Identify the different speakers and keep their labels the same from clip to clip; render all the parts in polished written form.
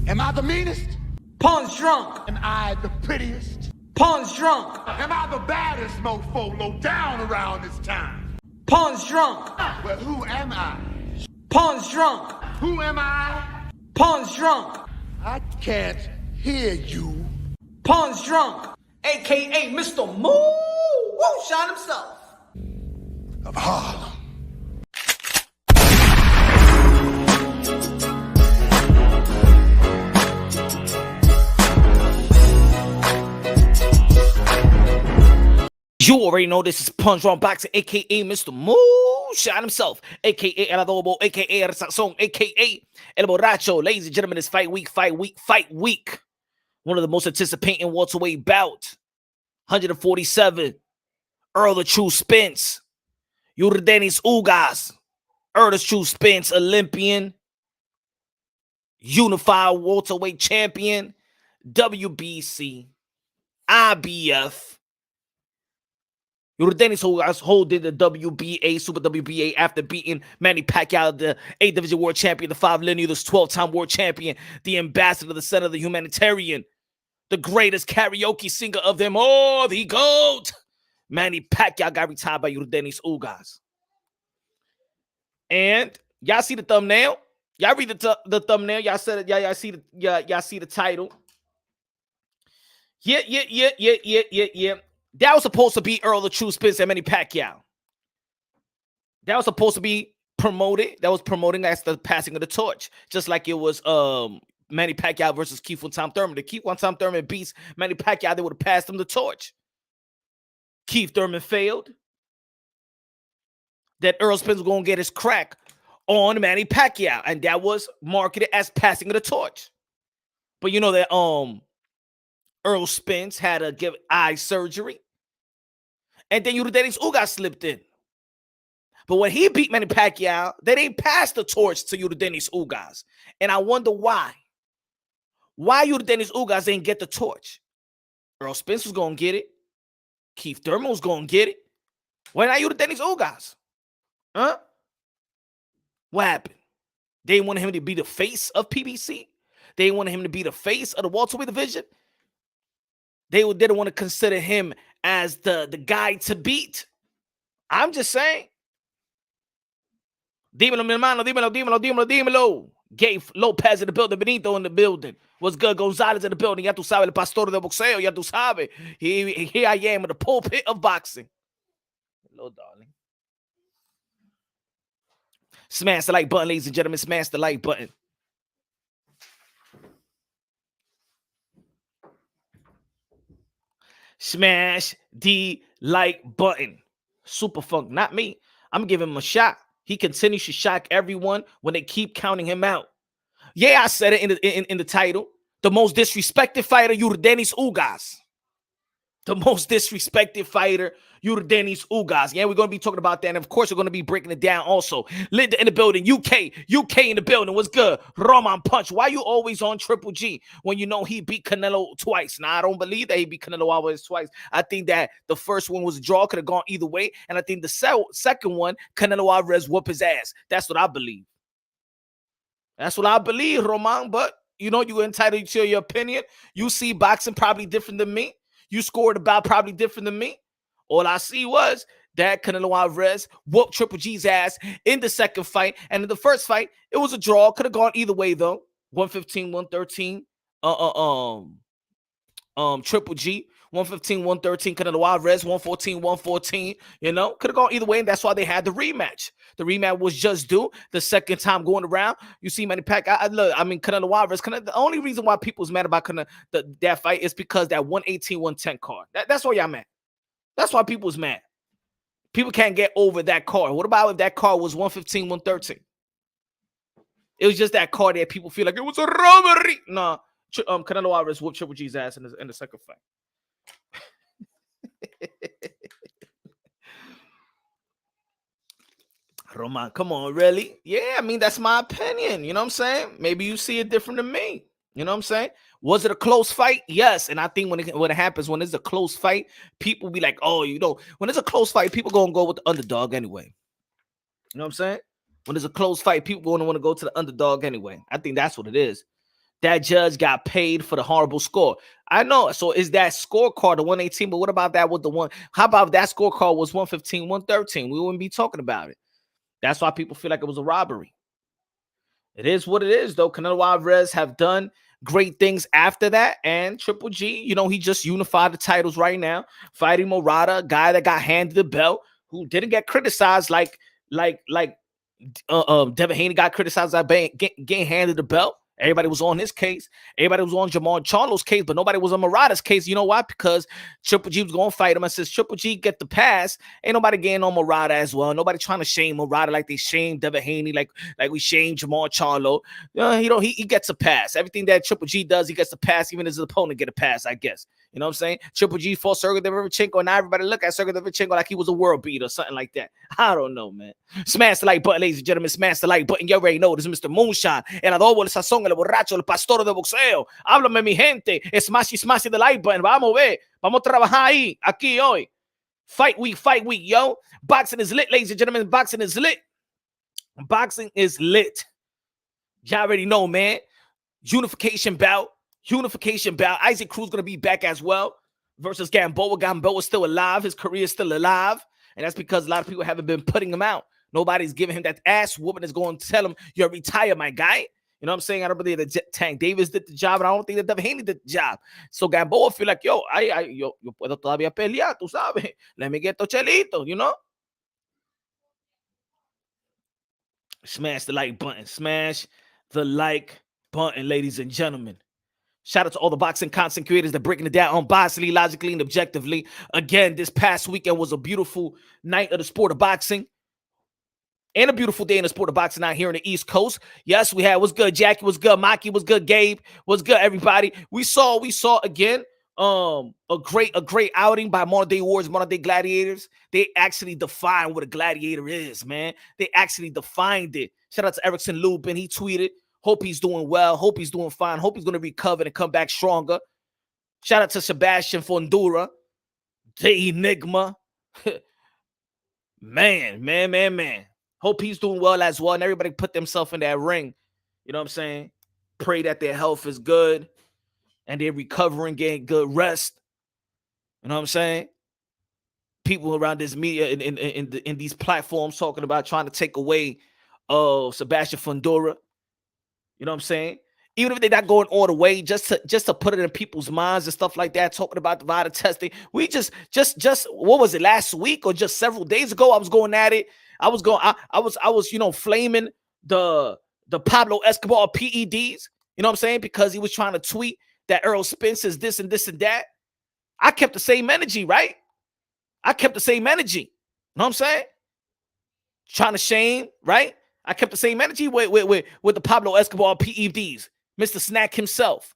Speaker 1: Am I the meanest?
Speaker 2: Pawn's drunk.
Speaker 1: Am I the prettiest?
Speaker 2: Pawn's drunk.
Speaker 1: Am I the baddest mofo low down around this town?
Speaker 2: Pawn's drunk.
Speaker 1: Well, who am I?
Speaker 2: Pawn's drunk.
Speaker 1: Who am I?
Speaker 2: Pawn's drunk.
Speaker 1: I can't hear you.
Speaker 2: Pawn's drunk. AKA Mr. Moo Woo Shot himself.
Speaker 1: Of Harlem.
Speaker 2: You already know this is Punch Wrong Boxing, a.k.a. Mr. Moo Shot himself, a.k.a. El Adobo, a.k.a. El Sazon, a.k.a. El Borracho. Ladies and gentlemen, it's fight week. One of the most anticipating welterweight bout. 147. Errol the True Spence. Yordenis Ugas. Errol the True Spence, Olympian. Unified welterweight champion. WBC. IBF. Yordenis Ugas holding the WBA, Super WBA after beating Manny Pacquiao, the 8th Division World Champion, the 5 linear, the 12-time World Champion, the ambassador, the center, the humanitarian, the greatest karaoke singer of them all, the GOAT. Manny Pacquiao got retired by Yordenis Ugas. And y'all see the thumbnail? Y'all read the thumbnail? Y'all said it. Y'all see the title? Yeah. That was supposed to be Errol the True Spence and Manny Pacquiao. That was supposed to be promoted. That was promoting as the passing of the torch. Just like it was Manny Pacquiao versus Keith One Time Thurman. The Keith One Time Thurman beats Manny Pacquiao, they would have passed him the torch. Keith Thurman failed. That Errol Spence was going to get his crack on Manny Pacquiao. And that was marketed as passing of the torch. But you know that Errol Spence had to give eye surgery. And then Yordenis Ugas slipped in. But when he beat Manny Pacquiao, they didn't pass the torch to Yordenis Ugas. And I wonder why. Why Yordenis Ugas didn't get the torch? Errol Spence was going to get it. Keith Thurman was going to get it. Why not Yordenis Ugas? Huh? What happened? They didn't want him to be the face of PBC. They didn't want him to be the face of the welterweight division. They didn't want to consider him as the guy to beat. I'm just saying. Dímelo, mi hermano. Dímelo. Gabe Lopez in the building. Benito in the building. What's good? Gonzalez in the building. Ya tú sabes, el pastor de boxeo. Ya tú sabes. Here I am in the pulpit of boxing. Hello, darling. Smash the like button, ladies and gentlemen. Smash the like button. Smash the like button. Super Funk, not me. I'm giving him a shot. He continues to shock everyone when they keep counting him out. Yeah, I said it in the title. The most disrespected fighter, Yordenis Ugas. The most disrespected fighter, Yordenis Ugas. Yeah, we're going to be talking about that. And of course, we're going to be breaking it down also. Linda in the building. UK in the building. What's good? Roman Punch. Why you always on Triple G when you know he beat Canelo twice? Now, I don't believe that he beat Canelo Alvarez twice. I think that the first one was a draw. Could have gone either way. And I think the second one, Canelo Alvarez whooped his ass. That's what I believe. That's what I believe, Roman. But, you know, you're entitled to your opinion. You see boxing probably different than me. You scored about probably different than me. All I see was that Canelo Alvarez whooped Triple G's ass in the second fight. And in the first fight, it was a draw. Could have gone either way, though. 115, 113. Triple G. 115, 113. Canelo Alvarez. 114, 114. You know, could have gone either way. And that's why they had the rematch. The rematch was just due. The second time going around, you see Manny Pacquiao. Canelo Alvarez. The only reason why people's mad about that fight is because that 118, 110 card. That's why y'all mad. That's why people's mad. People can't get over that card. What about if that card was 115, 113? It was just that card that people feel like it was a robbery. No, Canelo Alvarez whooped Triple G's ass in the second fight. Roman, come on, really? Yeah, I mean, that's my opinion. You know what I'm saying? Maybe you see it different than me. You know what I'm saying? Was it a close fight? Yes. And I think when it happens, when it's a close fight, people be like, oh, you know, when it's a close fight, people going to go with the underdog anyway. You know what I'm saying? When it's a close fight, people going to want to go to the underdog anyway. I think that's what it is. that judge got paid for the horrible score. I know. So is that scorecard the 118? But what about that with the one? How about if that scorecard was 115, 113? We wouldn't be talking about it. That's why people feel like it was a robbery. It is what it is, though. Canelo Alvarez have done great things after that. And Triple G, he just unified the titles right now, fighting Murata, a guy that got handed the belt, who didn't get criticized like Devin Haney got criticized by getting handed the belt. Everybody was on his case. Everybody was on Jamal Charlo's case, but nobody was on Murata's case. You know why? Because Triple G was going to fight him. And since Triple G get the pass, ain't nobody getting on Murata as well. Nobody trying to shame Murata like they shamed Devin Haney, like we shamed Jamal Charlo. He gets a pass. Everything that Triple G does, he gets a pass. Even his opponent get a pass, I guess. You know what I'm saying? Triple G fought Sergey Derevchenko, and now everybody look at Sergey Derevchenko like he was a world beater or something like that. I don't know, man. Smash the like button, ladies and gentlemen. Smash the like button. You already know this is Mr. Moonshine. El adobo, el sazón, el borracho, el pastor de boxeo. Háblame, mi gente. Smash the like button. Vamos a ver. Vamos a trabajar ahí, aquí hoy. Fight week, yo. Boxing is lit, ladies and gentlemen. Boxing is lit. Boxing is lit. Y'all already know, man. Unification bout. Isaac Cruz going to be back as well versus Gamboa. Gamboa's still alive. His career is still alive. And that's because a lot of people haven't been putting him out. Nobody's giving him that ass whooping that's going to tell him, you're retired, my guy. You know what I'm saying? I don't believe that Tank Davis did the job, and I don't think that Devin Haney did the job. So Gamboa feel like, yo puedo todavía pelear, tú sabes. Let me get to chelito, you know? Smash the like button. Smash the like button, ladies and gentlemen. Shout out to all the boxing content creators that breaking it down unbiasedly, logically, and objectively. Again, this past weekend was a beautiful night of the sport of boxing. And a beautiful day in the sport of boxing out here in the East Coast. Yes, we had. What's good, Jackie? What's good, Maki? What's good, Gabe? What's good, everybody? We saw again a great outing by modern day warriors, modern day gladiators. They actually defined what a gladiator is, man. They actually defined it. Shout out to Erickson Lubin. He tweeted, hope he's doing well. Hope he's doing fine. Hope he's going to recover and come back stronger. Shout out to Sebastian Fondura, the Enigma. Man. Hope he's doing well as well. And everybody put themselves in that ring. You know what I'm saying? Pray that their health is good and they're recovering, getting good rest. You know what I'm saying? People around this media in these platforms talking about trying to take away Sebastian Fondura. You know what I'm saying? Even if they're not going all the way, just to put it in people's minds and stuff like that, talking about the viral testing. We just what was it, last week or just several days ago? I was going at it. I was flaming the Pablo Escobar PEDs. You know what I'm saying? Because he was trying to tweet that Errol Spence is this and this and that. I kept the same energy, right? I kept the same energy. You know what I'm saying? Trying to shame, right? I kept the same energy with the Pablo Escobar PEDs. Mr. Snack himself.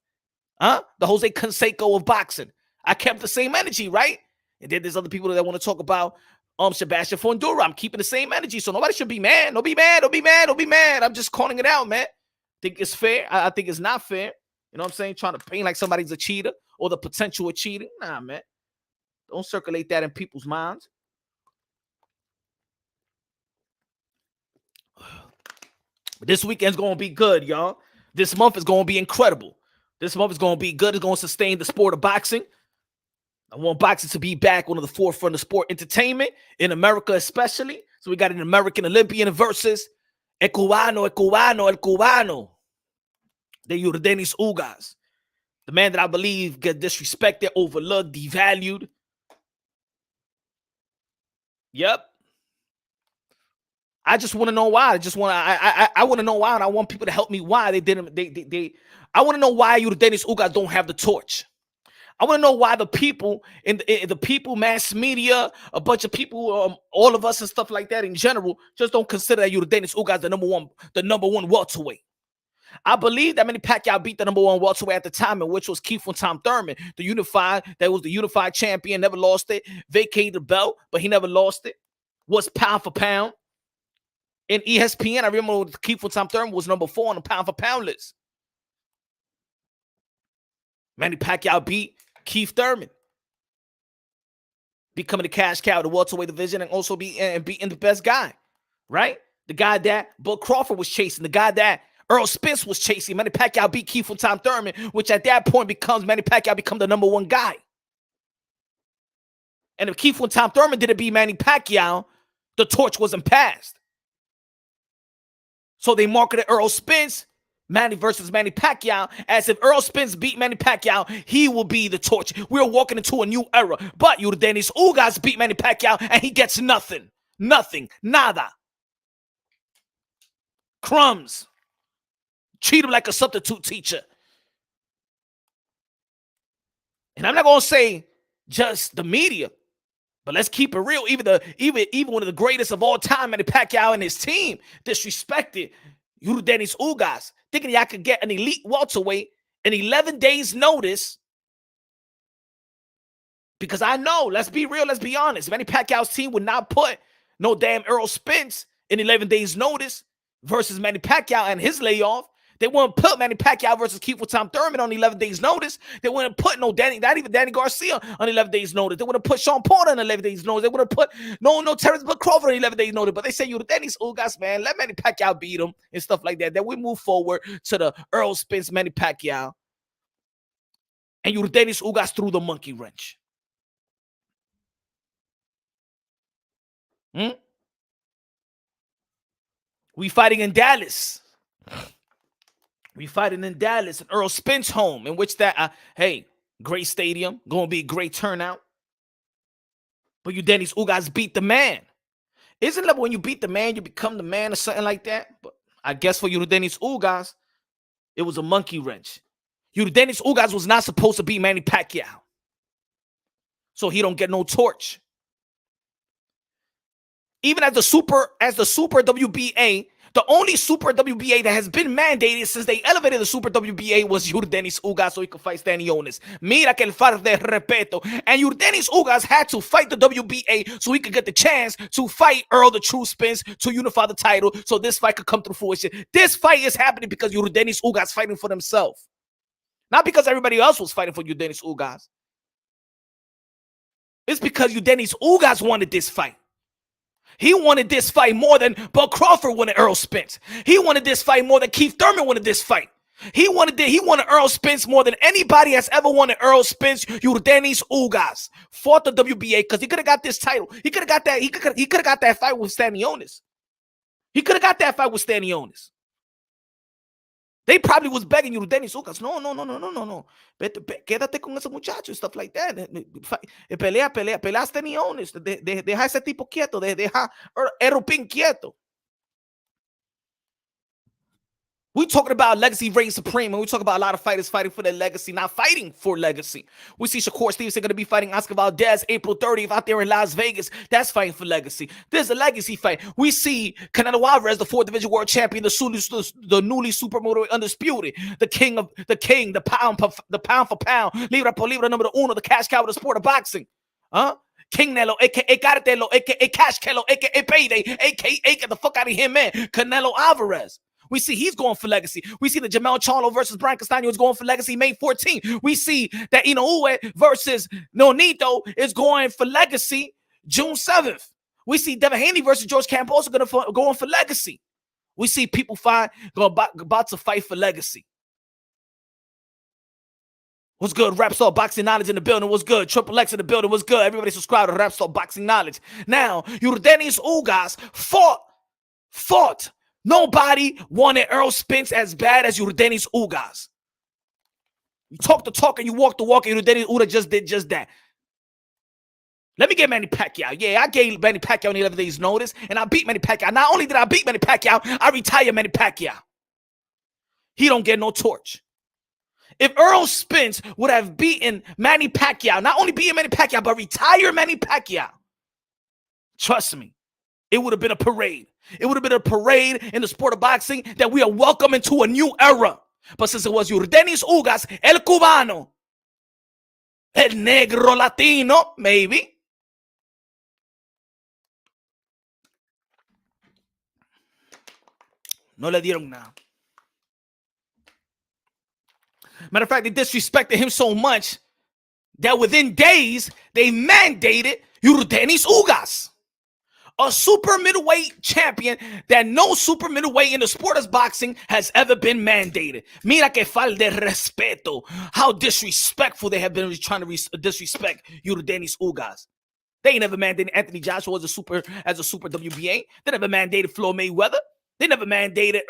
Speaker 2: The Jose Canseco of boxing. I kept the same energy, right? And then there's other people that want to talk about Sebastian Fondura. I'm keeping the same energy, so nobody should be mad. Don't be mad. I'm just calling it out, man. Think it's fair? I think it's not fair. You know what I'm saying? Trying to paint like somebody's a cheater or the potential of cheating. Nah, man. Don't circulate that in people's minds. But this weekend's going to be good, y'all. This month is going to be incredible. This month is going to be good. It's going to sustain the sport of boxing. I want boxing to be back on the forefront of sport entertainment in America especially. So we got an American Olympian versus el cubano, the Yordenis Ugas. The man that I believe get disrespected, overlooked, devalued. Yep. I just want to know why. I want to know why, and I want people to help me why they didn't. I want to know why Yordenis Ugas don't have the torch. I want to know why the people in the people, mass media, a bunch of people, all of us and stuff like that in general, just don't consider that Yordenis Ugas the number one welterweight. I believe that Manny Pacquiao beat the number one welterweight at the time, in which was Keith from Tom Thurman, that was the unified champion, never lost it, vacated the belt, but he never lost it. Was pound for pound. In ESPN, I remember Keith from Tom Thurman was number 4 on the pound for pound list. Manny Pacquiao beat Keith Thurman, becoming the cash cow of the welterweight division, and also beating the best guy, right? The guy that Bud Crawford was chasing, the guy that Errol Spence was chasing. Manny Pacquiao beat Keith Tom Thurman, which at that point becomes Manny Pacquiao become the number one guy. And if Keith Tom Thurman didn't beat Manny Pacquiao, the torch wasn't passed. So they marketed Errol Spence, Manny versus Manny Pacquiao, as if Errol Spence beat Manny Pacquiao, he will be the torch. We're walking into a new era. But Yordenis Ugas beat Manny Pacquiao, and he gets nothing. Nothing. Nada. Crumbs. Treat him like a substitute teacher. And I'm not going to say just the media, but let's keep it real. Even one of the greatest of all time, Manny Pacquiao and his team, disrespected Yordenis Ugas, thinking y'all could get an elite welterweight in 11 days' notice. Because I know, let's be real, let's be honest, Manny Pacquiao's team would not put no damn Errol Spence in 11 days' notice versus Manny Pacquiao and his layoff. They wouldn't put Manny Pacquiao versus Keith Tom Thurman on 11 days' notice. They wouldn't put not even Danny Garcia on 11 days' notice. They wouldn't put Sean Porter on 11 days' notice. They wouldn't put no Terrence Crawford on 11 days' notice. But they say, Yordenis Ugas, man, let Manny Pacquiao beat him and stuff like that. Then we move forward to the Errol Spence, Manny Pacquiao. And Yordenis Ugas threw the monkey wrench. We fighting in Dallas. We fighting in Dallas, at Errol Spence home, in which that, hey, great stadium, going to be a great turnout. But Yordenis Ugas beat the man. Isn't it when you beat the man, you become the man or something like that? But I guess for Yordenis Ugas, it was a monkey wrench. Yordenis Ugas was not supposed to beat Manny Pacquiao. So he don't get no torch. Even as the super WBA, the only super WBA that has been mandated since they elevated the super WBA was Yordenis Ugas so he could fight Stanionis. Mira que el falta de respeto. And Yordenis Ugas had to fight the WBA so he could get the chance to fight Errol the True Spence to unify the title so this fight could come to fruition. This fight is happening because Yordenis Ugas fighting for himself. Not because everybody else was fighting for Yordenis Ugas. It's because Yordenis Ugas wanted this fight. He wanted this fight more than Bud Crawford wanted Errol Spence. He wanted this fight more than Keith Thurman wanted this fight. He wanted Errol Spence more than anybody has ever wanted Errol Spence. Yordenis Ugas fought the WBA because he could have got this title. He could have got that. He could have got that fight with Stanionis. He could have got that fight with Stanionis. They probably was begging Yordenis Ugas. No. Quédate con ese muchacho and stuff like that. Pelea Stanionis. Deja ese tipo quieto. Deja Errol quieto. We talking about legacy reign supreme, and we talk about a lot of fighters fighting for their legacy, not fighting for legacy. We see Shakur Stevenson going to be fighting Oscar Valdez April 30th out there in Las Vegas. That's fighting for legacy. There's a legacy fight. We see Canelo Alvarez, the 4th Division World Champion, the newly super middleweight undisputed, the pound for pound, libra por libra number uno, the cash cow of the sport of boxing. King Nelo, aka Cartelo, aka Cash Kello, aka Payday, aka get the fuck out of here, man. Canelo Alvarez. We see he's going for legacy. We see that Jamel Charlo versus Brian Castaño is going for legacy May 14th. We see that Inoue versus Nonito is going for legacy June 7th. We see Devin Haney versus George Campos are going for legacy. We see people about to fight for legacy. What's good? Rap Star Boxing Knowledge in the building. What's good? Triple X in the building. What's good? Everybody subscribe to Rap Star Boxing Knowledge. Now, Yordenis Ugas fought. Nobody wanted Errol Spence as bad as Yordenis Ugas. You talk the talk and you walk the walk, and Yordenis Ugas just did just that. Let me get Manny Pacquiao. Yeah, I gave Manny Pacquiao an 11 days notice, and I beat Manny Pacquiao. Not only did I beat Manny Pacquiao, I retired Manny Pacquiao. He don't get no torch. If Errol Spence would have beaten Manny Pacquiao, not only beaten Manny Pacquiao, but retired Manny Pacquiao, trust me, it would have been a parade. It would have been a parade in the sport of boxing that we are welcoming to a new era. But since it was Yordenis Ugas, el cubano, el negro latino, maybe, no le dieron nada. Matter of fact, they disrespected him so much that within days, they mandated Yordenis Ugas. a super middleweight champion that no super middleweight in the sport of boxing has ever been mandated. Mira que falta de respeto. How disrespectful they have been trying to disrespect Yordenis Ugas. They ain't never mandated Anthony Joshua as a super WBA. They never mandated Floyd Mayweather. They never mandated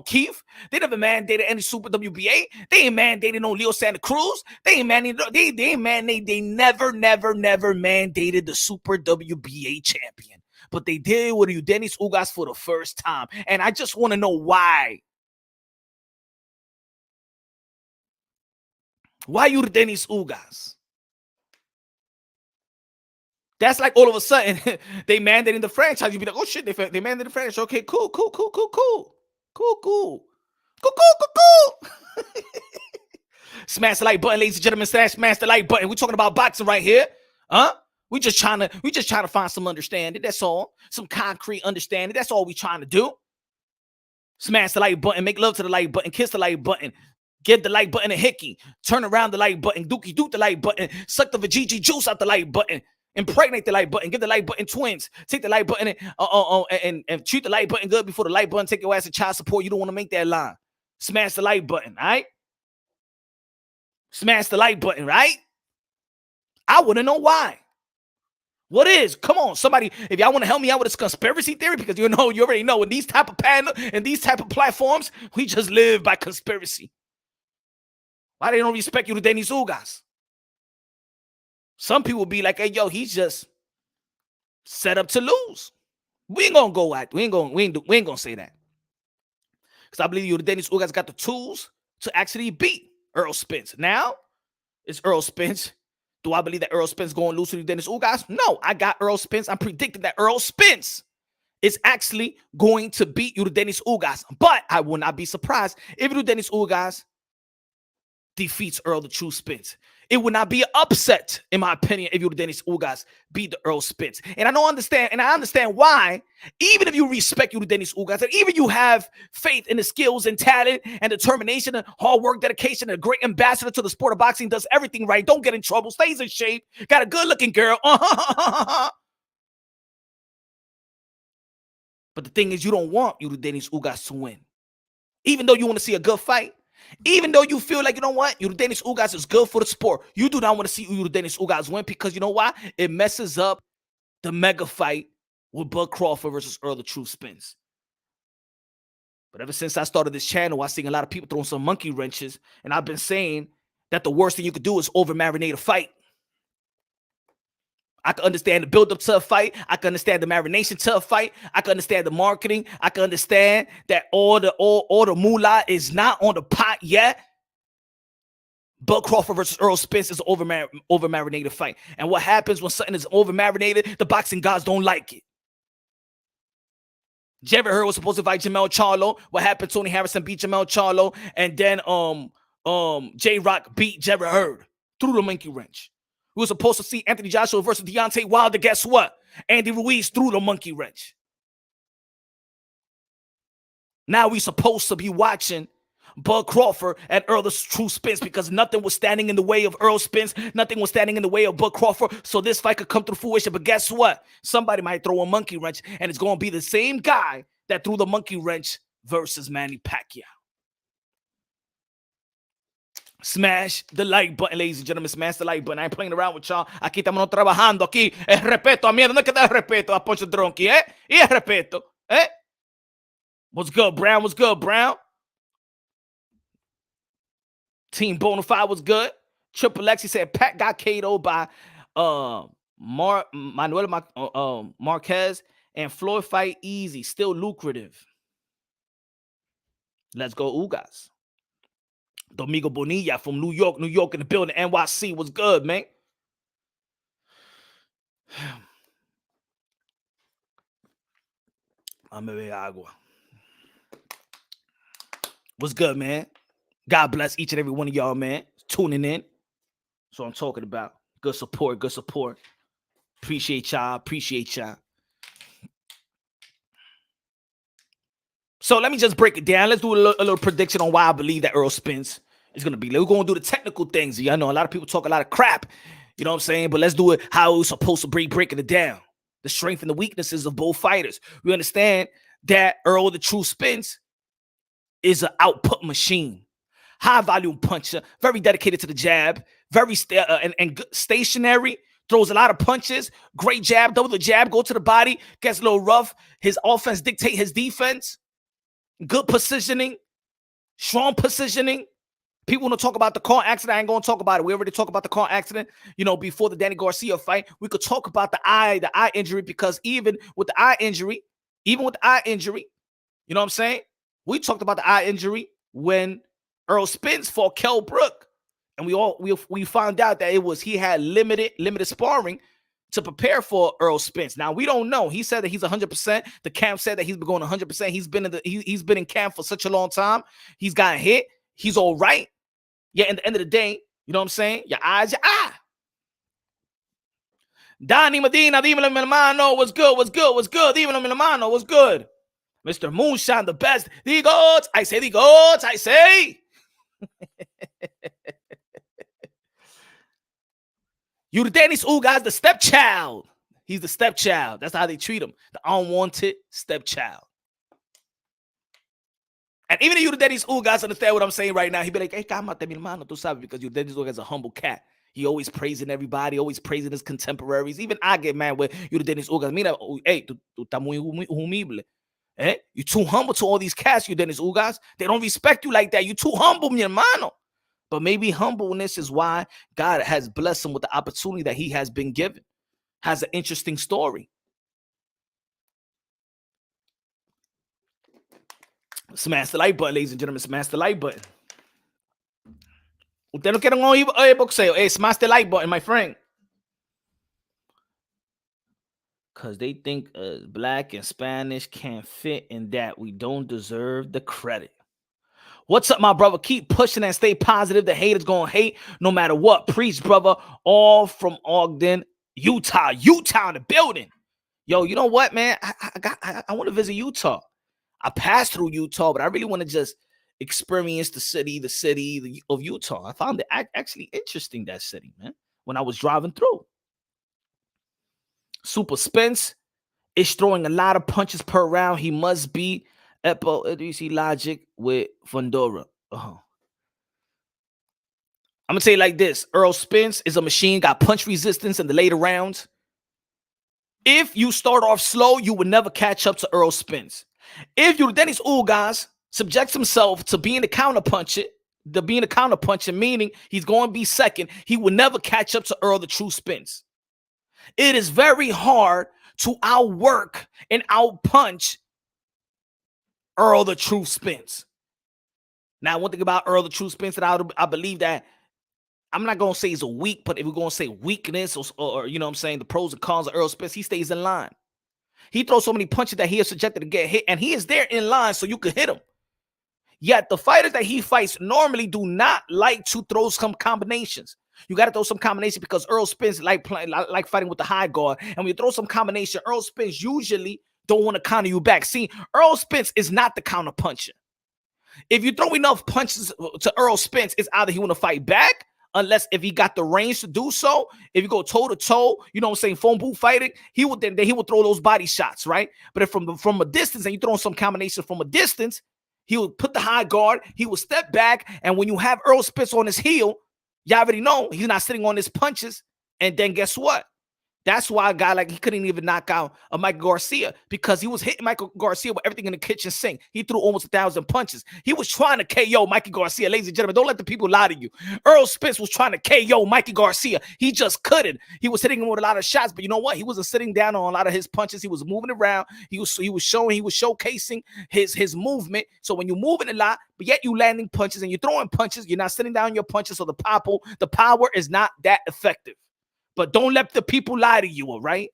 Speaker 2: Keith. They never mandated any super WBA. They ain't mandated no Leo Santa Cruz. They ain't mandated. They never mandated the super WBA champion. But they did with Yordenis Ugas for the first time, and I just want to know why. Why Yordenis Ugas? That's like all of a sudden they mandating the franchise. You'd be like, oh shit, they mandated the franchise. Okay, cool. Smash the like button, ladies and gentlemen. Smash the like button. We're talking about boxing right here. Huh? We just trying to find some understanding. That's all. Some concrete understanding. That's all we trying to do. Smash the like button. Make love to the like button. Kiss the like button. Give the like button a hickey. Turn around the like button. Dookie doot the like button. Suck the vajiji juice out the like button. Impregnate the like button. Give the like button twins. Take the like button and treat the like button good before the like button take your ass to child support. You don't want to make that line. Smash the like button, all right? Smash the like button, right? I want to know why. What is? Come on, somebody. If y'all want to help me out with this conspiracy theory, because you already know in these type of panel and these type of platforms, we just live by conspiracy. Why they don't respect you to Yordenis Ugas? Some people be like, hey, yo, he's just set up to lose. We ain't gonna go at. We ain't gonna say that. Because I believe Yordenis Ugas got the tools to actually beat Errol Spence. Now, it's Errol Spence. Do I believe that Errol Spence going to lose to Yordenis Ugas? No, I got Errol Spence. I'm predicting that Errol Spence is actually going to beat Yordenis Ugas. But I will not be surprised if Yordenis Ugas defeats Errol the True Spence. It would not be an upset, in my opinion, if Yordenis Ugas beat the Errol Spence. And I understand why, even if you respect Yordenis Ugas, and even you have faith in the skills and talent and determination and hard work, dedication, and a great ambassador to the sport of boxing, does everything right, don't get in trouble, stays in shape, got a good-looking girl. But the thing is, you don't want Yordenis Ugas to win. Even though you want to see a good fight, even though you feel like, you know what, Yordenis Ugas is good for the sport, you do not want to see Yordenis Ugas win, because you know why? It messes up the mega fight with Bud Crawford versus Errol the True Spence. But ever since I started this channel, I've seen a lot of people throwing some monkey wrenches, and I've been saying that the worst thing you could do is over-marinate a fight. I can understand the build-up to a fight. I can understand the marination to a fight. I can understand the marketing. I can understand that all the moolah is not on the pot yet. Bud Crawford versus Errol Spence is an over-marinated fight. And what happens when something is over-marinated? The boxing gods don't like it. Jerry Hurd was supposed to fight Jamel Charlo. What happened? Tony Harrison beat Jamel Charlo, and then J-Rock beat Jerry Hurd through the monkey wrench. We were supposed to see Anthony Joshua versus Deontay Wilder. Guess what? Andy Ruiz threw the monkey wrench. Now we're supposed to be watching Bud Crawford and Errol the True Spence, because nothing was standing in the way of Errol Spence. Nothing was standing in the way of Bud Crawford. So this fight could come to fruition. But guess what? Somebody might throw a monkey wrench, and it's going to be the same guy that threw the monkey wrench versus Manny Pacquiao. Smash the like button, ladies and gentlemen. Smash the like button. I ain't playing around with y'all. Aquí estamos trabajando. Aquí es respeto a miedo. No es que te respeto a Poncho Dronky, eh? Y es respeto, eh? What's good, Brown? What's good, Brown? Team Bonafide was good. Triple X, he said Pat got KO'd by Manuel Marquez, and Floyd fight easy, still lucrative. Let's go, Ugas. Domingo Bonilla from New York in the building. NYC was good, man. Agua. What's good, man? God bless each and every one of y'all, man. Tuning in. That's what I'm talking about. Good support, good support. Appreciate y'all. So let me just break it down. Let's do a little prediction on why I believe that Errol Spence is going to be. We're going to do the technical things. I know a lot of people talk a lot of crap. You know what I'm saying? But let's do it how we're supposed to breaking it down. the strength and the weaknesses of both fighters. We understand that Errol the True Spence is an output machine. High volume puncher, very dedicated to the jab, very stationary, throws a lot of punches, great jab, double the jab, go to the body, gets a little rough. His offense dictate his defense. Good positioning, strong positioning. People want to talk about the car accident. I ain't going to talk about it. We already talked about the car accident, before the Danny Garcia fight. We could talk about the eye injury, because even with the eye injury, you know what I'm saying? We talked about the eye injury when Errol Spence fought Kell Brook, and we found out that he had limited sparring to prepare for Errol Spence. Now we don't know. He said that he's 100%. The camp said that he's been going 100%. He's been in camp for such a long time. He's gotten hit. He's all right. Yeah, at the end of the day, you know what I'm saying? Your eye's your eye. Donnie Medina, dímelo mi hermano, what's good? Dímelo mi hermano, what's good? Mr. Moonshine, the best. The goats, I say. Yordenis Ugas, the stepchild. He's the stepchild. That's how they treat him. The unwanted stepchild. And even if Yordenis Ugas understand what I'm saying right now, he'd be like, hey, cálmate, mi hermano, tú sabes, because Yordenis Ugas is a humble cat. He always praising everybody, always praising his contemporaries. Even I get mad with Yordenis Ugas. Mira, hey, tú estás muy humilde. You're too humble to all these cats, Yordenis Ugas. They don't respect you like that. You're too humble, mi hermano. But maybe humbleness is why God has blessed him with the opportunity that he has been given. Has an interesting story. Smash the like button, ladies and gentlemen. Smash the like button. Usted no quieren oír boxeo. Hey, smash the like button, my friend. Because they think black and Spanish can't fit in that. We don't deserve the credit. What's up, my brother? Keep pushing and stay positive. The haters gonna hate no matter what. Preach, brother. All from Ogden, Utah. Utah in the building. Yo, you know what, man? I want to visit Utah. I passed through Utah, but I really want to just experience the city of Utah. I found it actually interesting, that city, man, when I was driving through. Super Spence is throwing a lot of punches per round. He must be Epo logic with Fundora. I'm going to say it like this. Errol Spence is a machine, got punch resistance in the later rounds. If you start off slow, you would never catch up to Errol Spence. If Yordenis Ugas subjects himself to being a counterpuncher, meaning he's going to be second, he will never catch up to Errol the True Spence. It is very hard to outwork and outpunch Errol the True Spence. Now, one thing about Errol the True Spence that I believe that, I'm not going to say he's a weak, but if we're going to say weakness or you know what I'm saying, the pros and cons of Errol Spence, he stays in line. He throws so many punches that he is subjected to get hit, and he is there in line so you can hit him. Yet the fighters that he fights normally do not like to throw some combinations. You got to throw some combination because Errol Spence like fighting with the high guard. And when you throw some combination, Errol Spence usually don't want to counter you back. See, Errol Spence is not the counter puncher. If you throw enough punches to Errol Spence, it's either he want to fight back, unless if he got the range to do so. If you go toe to toe, you know what I'm saying, phone booth fighting, he would throw those body shots, right? But if from a distance and you throw some combination from a distance, he would put the high guard, he would step back, and when you have Errol Spence on his heel, you already know he's not sitting on his punches. And then guess what? That's why a guy like he couldn't even knock out a Michael Garcia, because he was hitting Michael Garcia with everything in the kitchen sink. He threw almost 1,000 punches. He was trying to KO Mikey Garcia. Ladies and gentlemen, don't let the people lie to you. Errol Spence was trying to KO Mikey Garcia. He just couldn't. He was hitting him with a lot of shots, but you know what? He wasn't sitting down on a lot of his punches. He was moving around. He was showcasing his movement. So when you're moving a lot, but yet you landing punches and you're throwing punches, you're not sitting down on your punches. So the power is not that effective. But don't let the people lie to you, all right?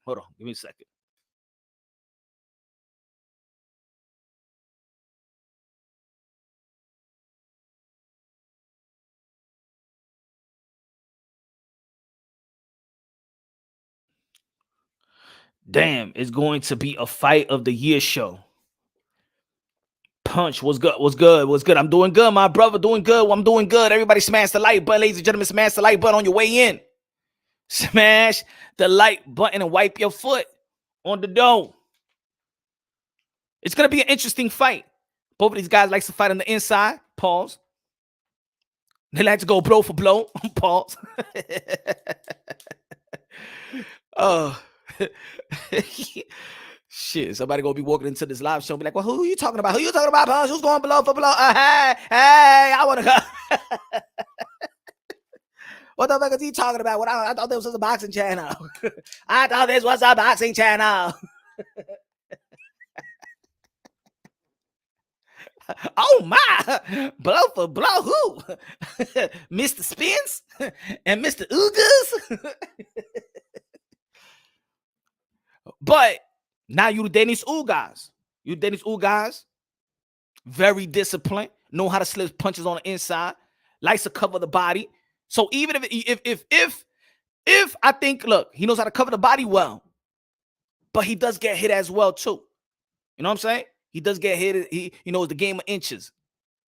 Speaker 2: Hold on, give me a second. Damn, it's going to be a fight of the year show. Punch, what's good? I'm doing good, my brother, doing good. I'm doing good. Everybody smash the like button, ladies and gentlemen. Smash the like button on your way in. Smash the like button and wipe your foot on the dough. It's going to be an interesting fight. Both of these guys like to fight on the inside. Pause. They like to go blow for blow. Pause. Oh. Shit, somebody gonna be walking into this live show and be like, well, who are you talking about? Who you talking about, Pause? Who's going blow for blow? Hey, I want to go. What the fuck is he talking about? What I thought this was a boxing channel. I thought this was a boxing channel. Oh my, blow for blow who? Mr. Spence and Mr. Ugas. But now Yordenis Ugas. Yordenis Ugas, very disciplined, know how to slip punches on the inside, likes to cover the body. So even if I think, look, he knows how to cover the body well, but he does get hit as well too. You know what I'm saying? He does get hit. He, it's the game of inches.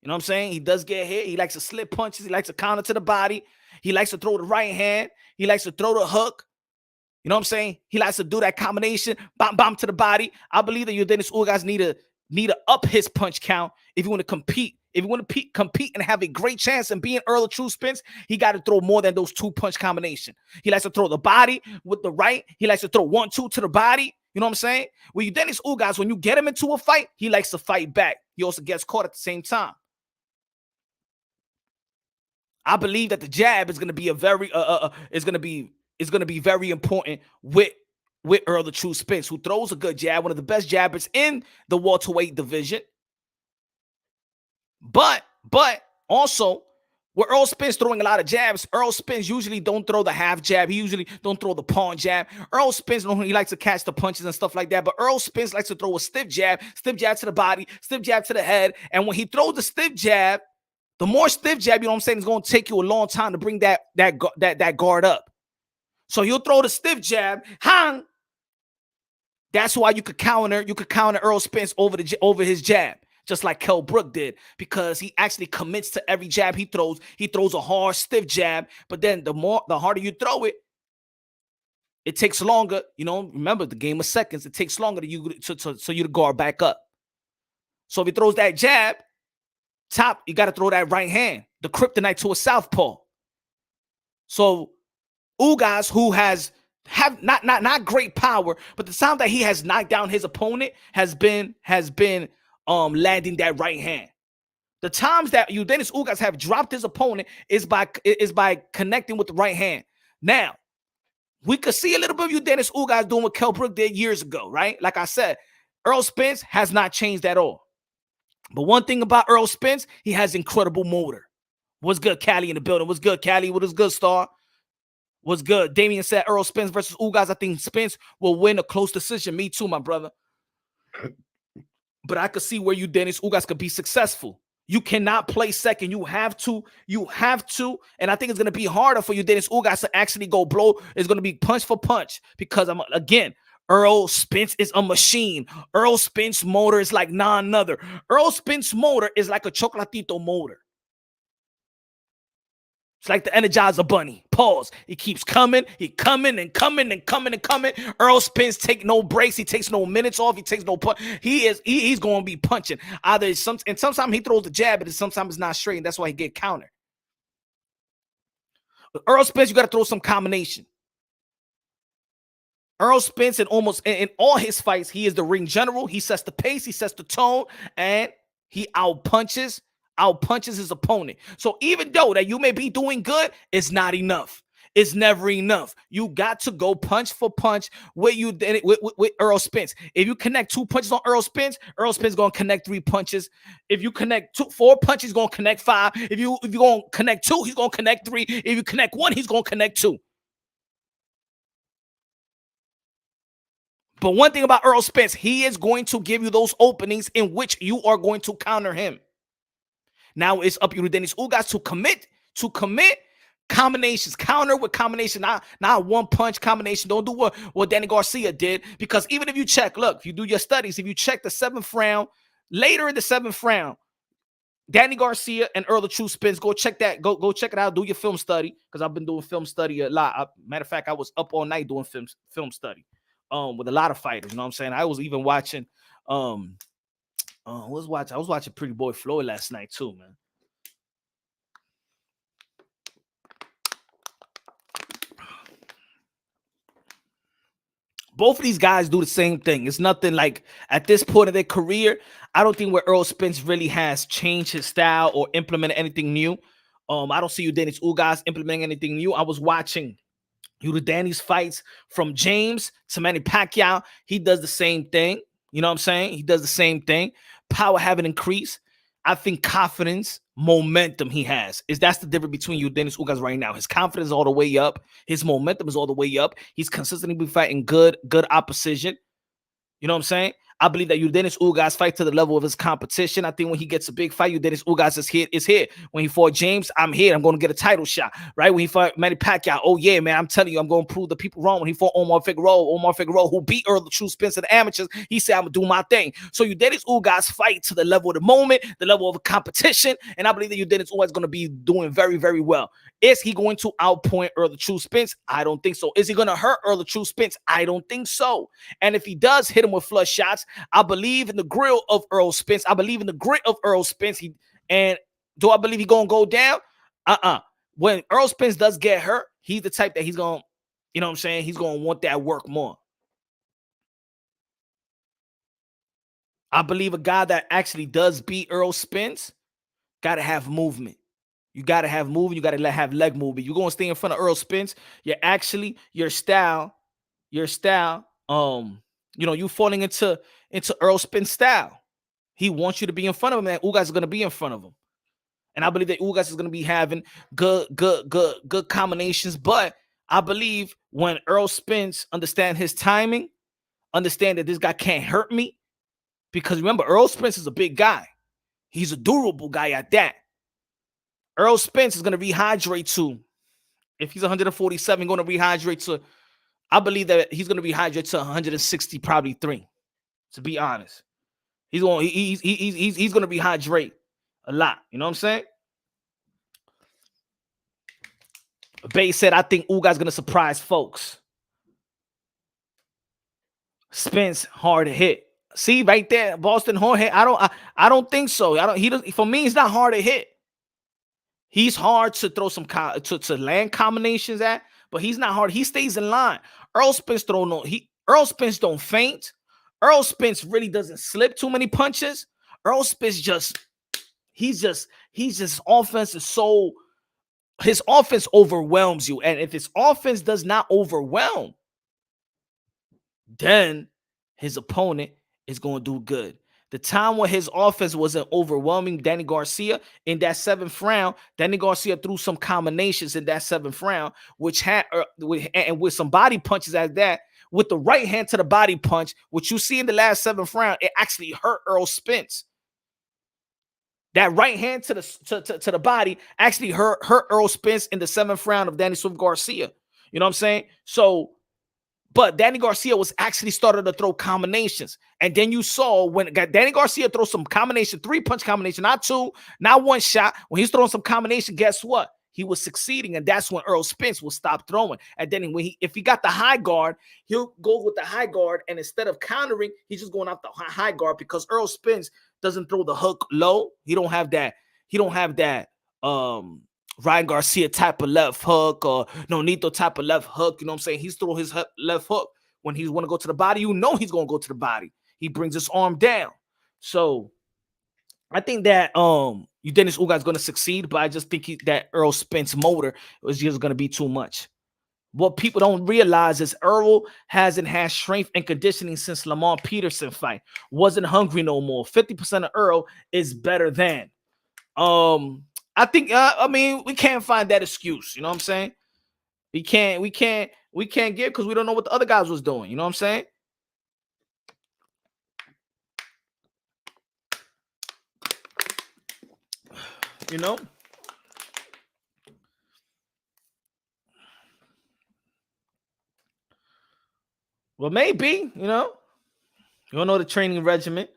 Speaker 2: You know what I'm saying? He does get hit. He likes to slip punches. He likes to counter to the body. He likes to throw the right hand. He likes to throw the hook. You know what I'm saying? He likes to do that combination, bomb to the body. I believe that Yordenis Ugas need to up his punch count if you want to compete. If you want to compete and have a great chance in being Errol Spence, he got to throw more than those 2-punch combination. He likes to throw the body with the right. He likes to throw 1-2 to the body. You know what I'm saying? With Yordenis Ugas, when you get him into a fight, he likes to fight back. He also gets caught at the same time. I believe that the jab is going to be very important with Errol Spence, who throws a good jab, one of the best jabbers in the welterweight division. But also, with Errol Spence throwing a lot of jabs, Errol Spence usually don't throw the half jab. He usually don't throw the pawn jab. Errol Spence, he likes to catch the punches and stuff like that. But Errol Spence likes to throw a stiff jab to the body, stiff jab to the head. And when he throws the stiff jab, the more stiff jab, you know what I'm saying, it's going to take you a long time to bring that guard up. So you'll throw the stiff jab, hang. That's why you could counter Errol Spence over his jab, just like Kell Brook did, because he actually commits to every jab he throws. He throws a hard, stiff jab, but then the harder you throw it, it takes longer. Remember the game of seconds. It takes longer you to guard back up. So if he throws that jab, you got to throw that right hand, the kryptonite to a southpaw. So Ugas, who have not great power, but the time that he has knocked down his opponent has been landing that right hand. The times that Yordenis Ugas have dropped his opponent is by connecting with the right hand. Now, we could see a little bit of Yordenis Ugas doing what Kell Brook did years ago, right? Like I said, Errol Spence has not changed at all. But one thing about Errol Spence, he has incredible motor. What's good, Cali in the building? What's good, Cali? What is good, Star? What's good? Damian said Errol Spence versus Ugas. I think Spence will win a close decision. Me too, my brother. But I could see where Yordenis Ugas could be successful. You cannot play second. You have to. And I think it's going to be harder for Yordenis Ugas to actually go blow. It's going to be punch for punch because Errol Spence is a machine. Errol Spence motor is like none other. Errol Spence motor is like a chocolatito motor. It's like the Energizer Bunny. Pause. He keeps coming. He coming and coming and coming and coming. Errol Spence take no breaks. He takes no minutes off. He takes no punch. He's going to be punching. Sometimes he throws the jab, but sometimes it's not straight, and that's why he get countered. But Errol Spence, you got to throw some combination. Errol Spence, in all his fights, he is the ring general. He sets the pace. He sets the tone, and he outpunches his opponent. So even though that you may be doing good, it's not enough. It's never enough. You got to go punch for punch with Errol Spence. If you connect 2 punches on Errol Spence is going to connect 3 punches. If you connect 4 punches, he's going to connect 5. If you're going to connect 2, he's going to connect 3. If you connect 1, he's going to connect 2. But one thing about Errol Spence, he is going to give you those openings in which you are going to counter him. Now it's up to Yordenis Ugas to commit combinations, counter with combination, not 1-punch combination. Don't do what Danny Garcia did, because even if you check, look, if you do your studies, if you check the 7th round, later in the 7th round, Danny Garcia and Earl the True Spence. Go check that. Go check it out. Do your film study, because I've been doing film study a lot. Matter of fact, I was up all night doing film study with a lot of fighters. You know what I'm saying? I was even watching I was watching Pretty Boy Floyd last night too, man. Both of these guys do the same thing. It's nothing like, at this point of their career, I don't think where Errol Spence really has changed his style or implemented anything new. I don't see Yordenis Ugas implementing anything new. I was watching Yordenis fights from James to Manny Pacquiao. He does the same thing. You know what I'm saying? He does the same thing. Power having increased. I think confidence, momentum he has. That's the difference between Yordenis Ugas right now. His confidence is all the way up. His momentum is all the way up. He's consistently fighting good opposition. You know what I'm saying? I believe that Yordenis Ugas fight to the level of his competition. I think when he gets a big fight, Yordenis Ugas is here. When he fought James, I'm here. I'm going to get a title shot, right? When he fought Manny Pacquiao, oh yeah, man, I'm telling you, I'm going to prove the people wrong. When he fought Omar Figueroa, who beat Earl the True Spence in the amateurs, he said, I'm going to do my thing. So Yordenis Ugas fight to the level of the moment, the level of the competition, and I believe that Yordenis Ugas is going to be doing very, very well. Is he going to outpoint Earl the True Spence? I don't think so. Is he going to hurt Earl the True Spence? I don't think so. And if he does hit him with flush shots, I believe in the grill of Errol Spence. I believe in the grit of Errol Spence. And do I believe he's going to go down? When Errol Spence does get hurt, he's the type that he's going to, you know what I'm saying? He's going to want that work more. I believe a guy that actually does beat Errol Spence got to have movement. You got to have movement. You got to have leg movement. You're going to stay in front of Errol Spence. Your style, you falling into Errol Spence style. He wants you to be in front of him, and Ugas is going to be in front of him. And I believe that Ugas is going to be having good combinations. But I believe when Errol Spence understand his timing, understand that this guy can't hurt me, because remember, Errol Spence is a big guy. He's a durable guy at that. Errol Spence is going to rehydrate to, if he's 147, going to rehydrate to, I believe that he's going to rehydrate to 160, probably 3. To be honest, he's going to rehydrate a lot. You know what I'm saying? Bay said, I think Ugas going to surprise folks. Spence hard to hit. See right there, Boston hard hit. I don't think so. For me, he's not hard to hit. He's hard to throw some to land combinations at, but he's not hard. He stays in line. Errol Spence Errol Spence don't faint. Errol Spence really doesn't slip too many punches. Errol Spence his offense is so, his offense overwhelms you. And if his offense does not overwhelm, then his opponent is going to do good. The time when his offense wasn't overwhelming Danny Garcia in that 7th round, Danny Garcia threw some combinations in that 7th round, which had with some body punches at that, with the right hand to the body punch, which you see in the last 7th round, it actually hurt Errol Spence. That right hand to the body actually hurt Errol Spence in the 7th round of Danny Garcia. You know what I'm saying? So, but Danny Garcia was actually started to throw combinations. And then you saw when Danny Garcia throw some combination, 3-punch combination, not 2, not 1 shot. When he's throwing some combination, guess what? He was succeeding. And that's when Errol Spence will stop throwing. And then if he got the high guard, he'll go with the high guard. And instead of countering, he's just going off the high guard, because Errol Spence doesn't throw the hook low. He don't have that. Ryan Garcia type of left hook, or Nonito type of left hook. You know what I'm saying? He's throwing his left hook. When he's want to go to the body, he's going to go to the body. He brings his arm down. So I think that Yordenis Ugas is going to succeed, but I just think that Errol Spence motor is just going to be too much. What people don't realize is Errol hasn't had strength and conditioning since Lamar Peterson fight. Wasn't hungry no more. 50% of Errol is better than. I think we can't find that excuse. You know what I'm saying? We can't give, because we don't know what the other guys was doing. You know what I'm saying? You know? Well, maybe, you don't know the training regimen.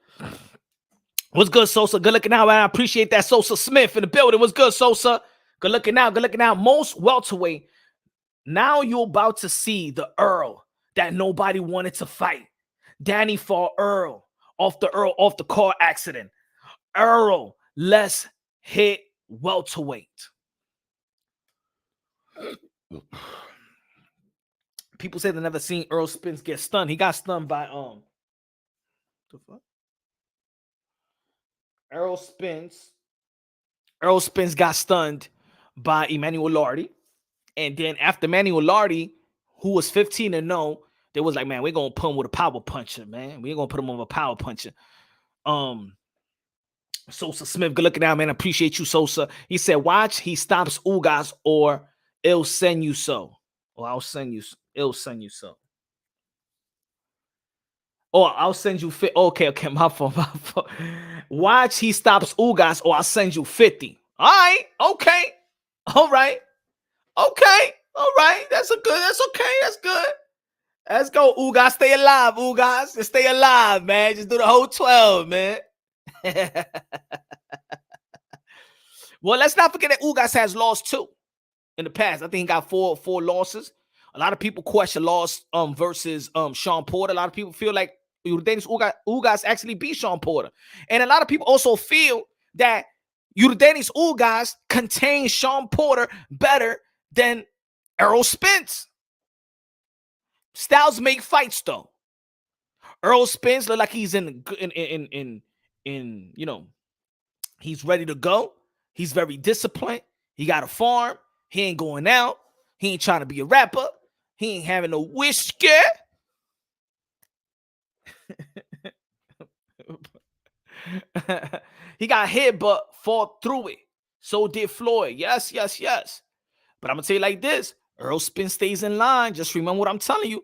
Speaker 2: What's good, Sosa? Good looking out, man. I appreciate that. Sosa Smith in the building. What's good, Sosa? Good looking out. Good looking out. Most welterweight. Now you're about to see the Earl that nobody wanted to fight. Danny fought Earl off the car accident. Earl, let's hit welterweight. People say they never seen Errol Spence get stunned. He got stunned by the fuck? Errol Spence got stunned by Emmanuel Lardy. And then after Emmanuel Lardy, who was 15-0, they was like, man, we're gonna put him with a power puncher, man. We're gonna put him with a power puncher. Sosa Smith, good looking out, man. Appreciate you, Sosa. He said, watch, he stops Ugas or it'll send you so. Or it'll send you so. Oh, I'll send you 50. Okay, my fault. Watch, he stops Ugas or I'll send you 50. All right, okay. All right. Okay. All right. That's okay. That's good. Let's go, Ugas. Stay alive, Ugas. Just stay alive, man. Just do the whole 12, man. Well, let's not forget that Ugas has lost 2 in the past. I think he got four losses. A lot of people question loss versus Sean Porter. A lot of people feel like Yordenis Ugas actually beat Sean Porter. And a lot of people also feel that Yordenis Ugas contains Sean Porter better than Errol Spence. Styles make fights though. Errol Spence look like he's in he's ready to go. He's very disciplined. He got a farm. He ain't going out. He ain't trying to be a rapper. He ain't having no whiskey. He got hit but fought through it. So did Floyd. Yes. But I'm going to tell you like this. Errol Spence stays in line. Just remember what I'm telling you.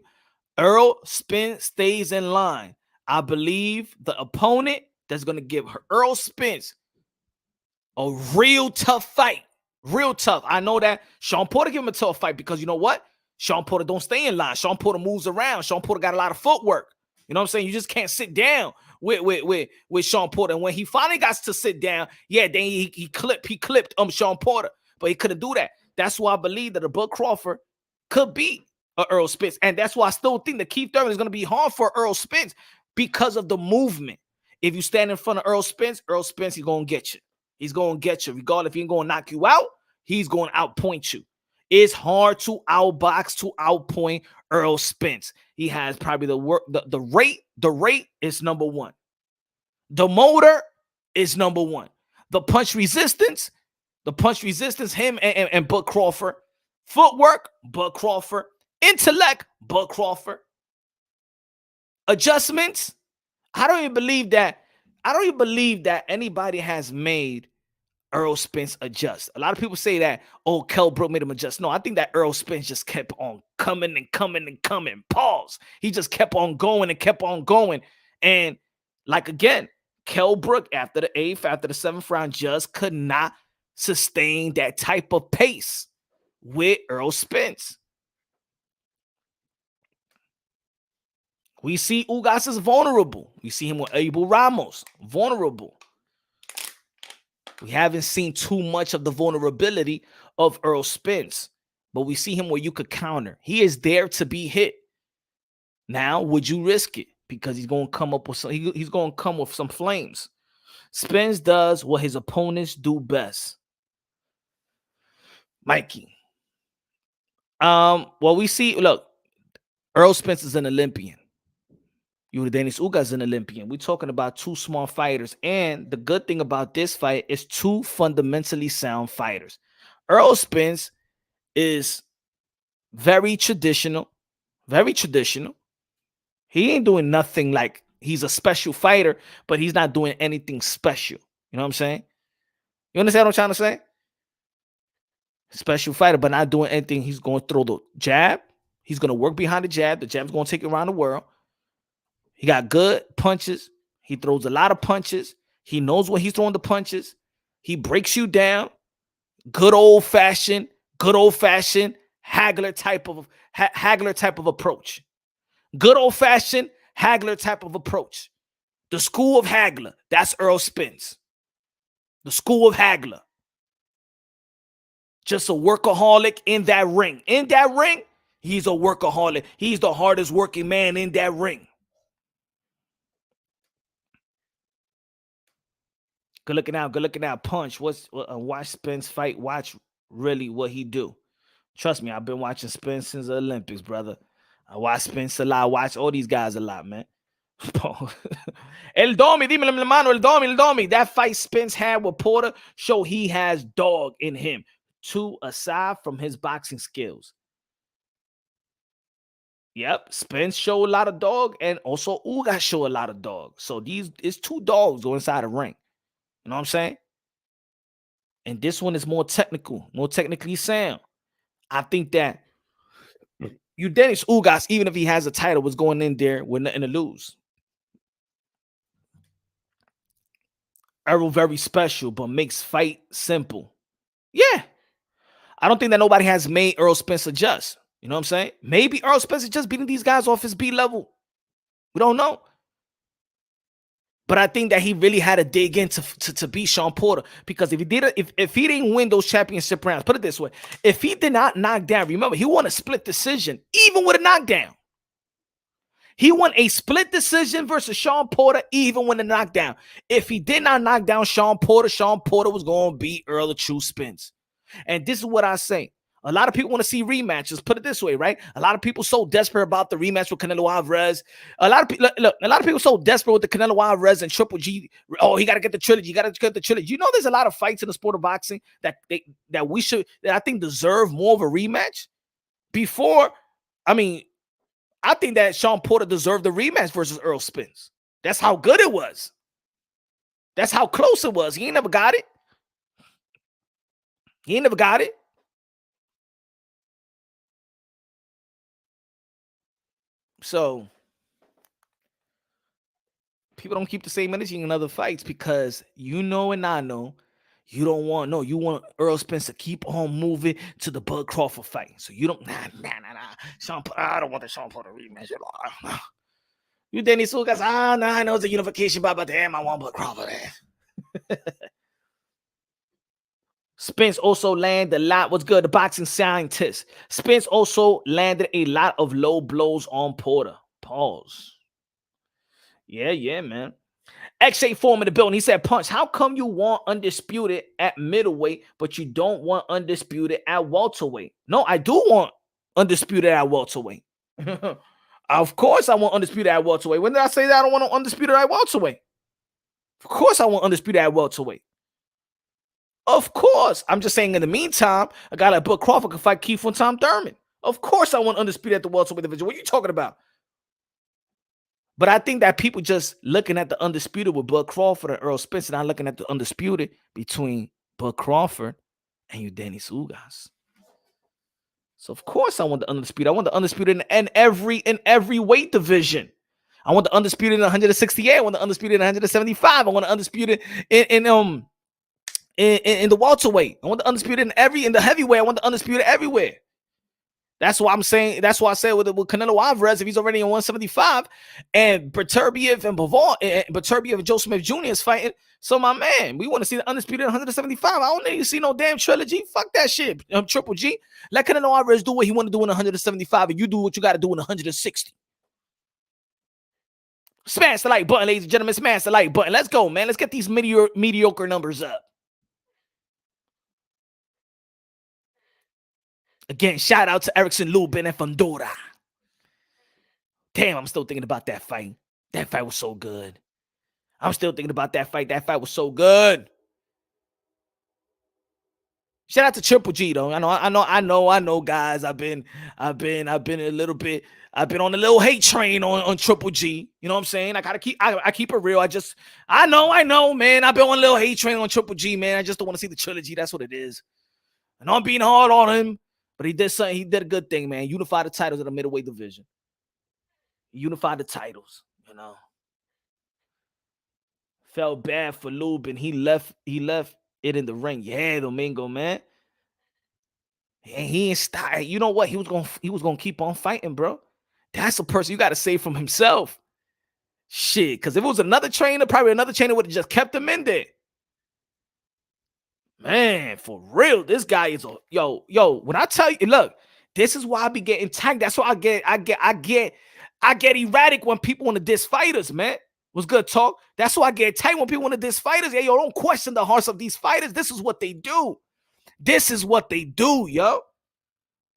Speaker 2: Errol Spence stays in line. I believe the opponent that's going to give Errol Spence a real tough fight. Real tough. I know that Sean Porter give him a tough fight because you know what? Sean Porter don't stay in line. Sean Porter moves around. Sean Porter got a lot of footwork. You know what I'm saying? You just can't sit down with Sean Porter. And when he finally got to sit down, yeah, then he clipped Sean Porter, but he couldn't do that. That's why I believe that a Bud Crawford could beat Errol Spence. And that's why I still think that Keith Thurman is going to be hard for Errol Spence because of the movement. If you stand in front of Errol Spence, he's going to get you. He's going to get you. Regardless if he's going to knock you out, he's going to outpoint you. It's hard to outbox, to outpoint Errol Spence. He has probably the rate. The rate is number 1. The motor is number 1. The punch resistance, him and Bud Crawford. Footwork, Bud Crawford. Intellect, Bud Crawford. Adjustments, I don't even believe that anybody has made Errol Spence adjust. A lot of people say that, oh, Kell Brook made him adjust. No, I think that Errol Spence just kept on coming and coming and coming. Pause. He just kept on going and kept on going. And like, again, Kell Brook after the 8th, after the 7th round, just could not sustain that type of pace with Errol Spence. We see Ugas is vulnerable. We see him with Abel Ramos, vulnerable. We haven't seen too much of the vulnerability of Errol Spence, but we see him where you could counter. He is there to be hit. Now, would you risk it? Because he's going to come up with he's going to come with some flames. Spence does what his opponents do best. Mikey. Well, we see, look, Errol Spence is an Olympian. Yordenis Ugas is an Olympian. We're talking about 2 small fighters. And the good thing about this fight is 2 fundamentally sound fighters. Errol Spence is very traditional. Very traditional. He ain't doing nothing like he's a special fighter, but he's not doing anything special. You know what I'm saying? You understand what I'm trying to say? Special fighter, but not doing anything. He's going to throw the jab. He's going to work behind the jab. The jab's going to take it around the world. He got good punches. He throws a lot of punches. He knows when he's throwing the punches. He breaks you down. Good old fashioned Hagler type of approach. Good old fashioned Hagler type of approach. The school of haggler. That's Errol Spence. The school of haggler. Just a workaholic in that ring. In that ring, he's a workaholic. He's the hardest working man in that ring. Good looking out. Good looking out. Punch. Watch Spence fight. Watch really what he do. Trust me, I've been watching Spence since the Olympics, brother. I watch Spence a lot. I watch all these guys a lot, man. El Domi, dímelo, mi hermano, El Domi. That fight Spence had with Porter show he has dog in him. Two, aside from his boxing skills. Yep, Spence show a lot of dog, and also Ugas show a lot of dog. So these is two dogs go inside the ring. You know what I'm saying? And this one is more technical, more technically sound. I think that Yordenis Ugas, even if he has a title, was going in there with nothing to lose. Errol very special, but makes fight simple. Yeah. I don't think that nobody has made Errol Spence adjust. You know what I'm saying? Maybe Errol Spence is just beating these guys off his B level. We don't know. But I think that he really had to dig in to beat Sean Porter, because if he didn't win those championship rounds, put it this way, if he did not knock down, remember, he won a split decision, even with a knockdown. He won a split decision versus Sean Porter, even with a knockdown. If he did not knock down Sean Porter was going to beat Errol True Spence. And this is what I say. A lot of people want to see rematches. Put it this way, right? A lot of people so desperate about the rematch with Canelo Alvarez. A lot of people, look, a lot of people so desperate with the Canelo Alvarez and Triple G. Oh, he got to get the trilogy. You got to get the trilogy. You know, there's a lot of fights in the sport of boxing that I think deserve more of a rematch. Before, I think that Sean Porter deserved the rematch versus Errol Spence. That's how good it was. That's how close it was. He ain't never got it. So people don't keep the same energy in other fights, because you know and I know you don't want you want Errol Spence to keep on moving to the Bud Crawford fight. So you don't Sean Porter, I don't want the Sean Porter rematch. Yordenis Ugas, I know it's a unification, but damn, I want Bud Crawford. Spence also landed a lot. What's good? The boxing scientist. Spence also landed a lot of low blows on Porter. Pause. Yeah, man. XA Form in the building. He said, Punch, how come you want undisputed at middleweight, but you don't want undisputed at welterweight? No, I do want undisputed at welterweight. Of course I want undisputed at welterweight. When did I say that I don't want undisputed at welterweight? Of course I want undisputed at welterweight. Of course. I'm just saying in the meantime, a guy like Bud Crawford can fight Keith and Tom Thurman. Of course I want undisputed at the welterweight division. What are you talking about? But I think that people just looking at the undisputed with Bud Crawford and Errol Spence, not looking at the undisputed between Bud Crawford and Yordenis Ugas. So of course I want the undisputed. I want the undisputed in every weight division. I want the undisputed in 168. I want the undisputed in 175. I want the undisputed in the welterweight. I want the undisputed in the heavyweight. I want the undisputed everywhere. That's why I'm saying. That's why I said with Canelo Alvarez, if he's already in 175, and Beterbiev and Joe Smith Jr. is fighting. So my man, we want to see the undisputed 175. I don't need to see no damn trilogy. Fuck that shit. Triple G. Let Canelo Alvarez do what he want to do in 175, and you do what you got to do in 160. Smash the like button, ladies and gentlemen. Smash the like button. Let's go, man. Let's get these mediocre numbers up. Again, shout out to Erickson Lubin and Fondora. Damn, I'm still thinking about that fight. That fight was so good. I'm still thinking about that fight. That fight was so good. Shout out to Triple G though. I know, guys. I've been a little bit. I've been on a little hate train on Triple G. You know what I'm saying? I keep it real. I know, man. I've been on a little hate train on Triple G, man. I just don't want to see the trilogy. That's what it is. And I'm being hard on him, but he did something. He did a good thing, man. Unified the titles of the middleweight division. Unified the titles, you know. Felt bad for Lubin. He left it in the ring. Yeah, Domingo, man. And he ain't stop. You know what? He was gonna keep on fighting, bro. That's a person you gotta save from himself. Shit, because if it was another trainer, probably another trainer would have just kept him in there. Man, for real, this guy is a yo. When I tell you, look, this is why I be getting tagged. That's why I get erratic when people want to diss fighters, man. Was good talk. That's why I get tight when people want to diss fighters. Yeah, yo, don't question the hearts of these fighters. This is what they do. This is what they do, yo.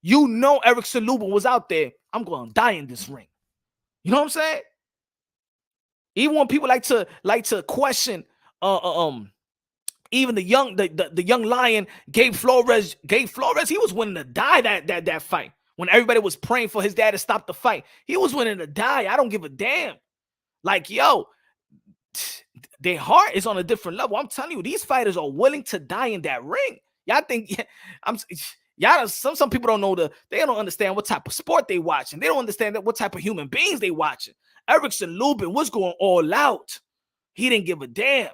Speaker 2: You know Erickson Lubin was out there. I'm gonna die in this ring. You know what I'm saying? Even when people like to question even the young lion Gabe Flores, he was winning to die that fight. When everybody was praying for his dad to stop the fight, he was winning to die. I don't give a damn. Like, yo, their heart is on a different level. I'm telling you, these fighters are willing to die in that ring. Y'all think some people don't know they don't understand what type of sport they watching. They don't understand what type of human beings they watching. Erickson Lubin was going all out. He didn't give a damn.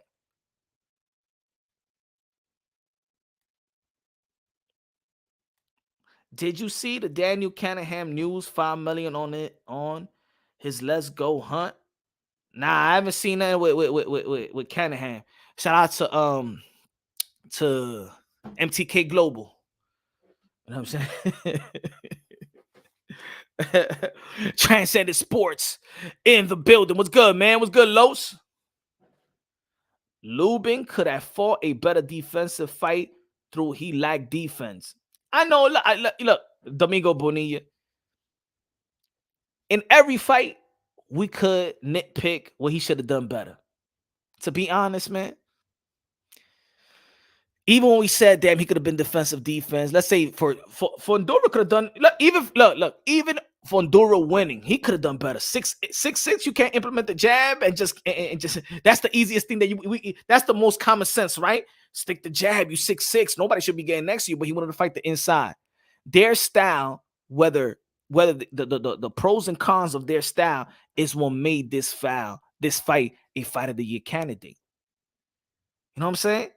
Speaker 2: Did you see the Daniel Cunningham news? 5 million on his Let's Go hunt. Nah, I haven't seen that with Cunningham. Shout out to MTK Global. You know what I'm saying? Transcended Sports in the building. What's good, man? What's good, Los? Lubin could have fought a better defensive fight through he lacked defense. I know. Look, Domingo Bonilla. In every fight, we could nitpick what he should have done better. To be honest, man. Even when we said, damn, he could have been defensive defense. Let's say for Fundora could have done. Even Fundora winning, he could have done better. 6'6", you can't implement the jab and just that's the easiest thing that that's the most common sense, right? Stick the jab. You 6'6", nobody should be getting next to you, but he wanted to fight the inside. Their style, whether the pros and cons of their style is what made this fight a fight of the year candidate. You know what I'm saying?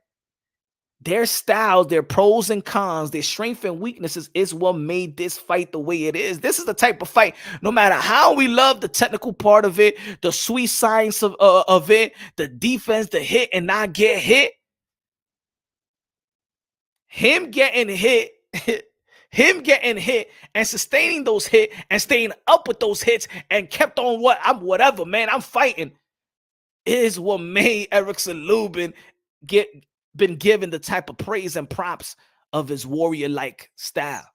Speaker 2: Their styles, their pros and cons, their strengths and weaknesses is what made this fight the way it is. This is the type of fight, no matter how we love the technical part of it, the sweet science of it, the defense, the hit and not get hit. Him getting hit and sustaining those hits and staying up with those hits and kept on whatever, man, I'm fighting, is what made Erickson Lubin been given the type of praise and props of his warrior-like style.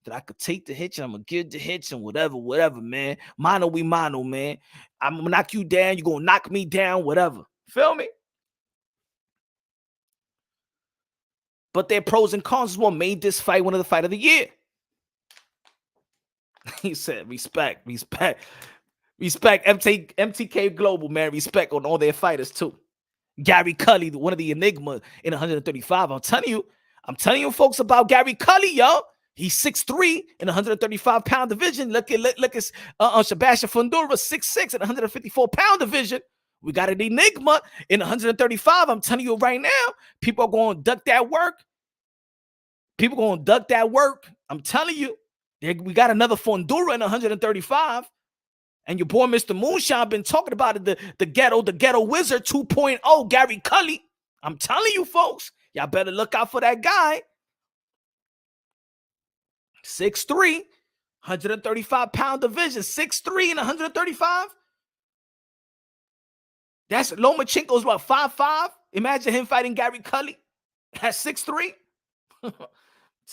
Speaker 2: That I could take the hits and I'm going to give the hits and whatever, man. Mano we mano, man. I'm going to knock you down. You're going to knock me down, whatever. Feel me? But their pros and cons is what made this fight one of the fight of the year. He said, respect. MTK Global, man. Respect on all their fighters, too. Gary Cully, one of the enigmas in 135. I'm telling you, folks, about Gary Cully, yo. He's 6'3" in 135-pound division. Look at Sebastian Fundora, 6'6" in 154-pound division. We got an enigma in 135. I'm telling you right now, people are going to duck that work. I'm telling you, we got another Fundora in 135. And your boy, Mr. Moonshine, been talking about it, the ghetto wizard 2.0, Gary Cully. I'm telling you, folks, y'all better look out for that guy. 6'3", 135-pound division, 6'3" and 135. That's Lomachenko's what, 5'5"? Imagine him fighting Gary Cully at 6'3".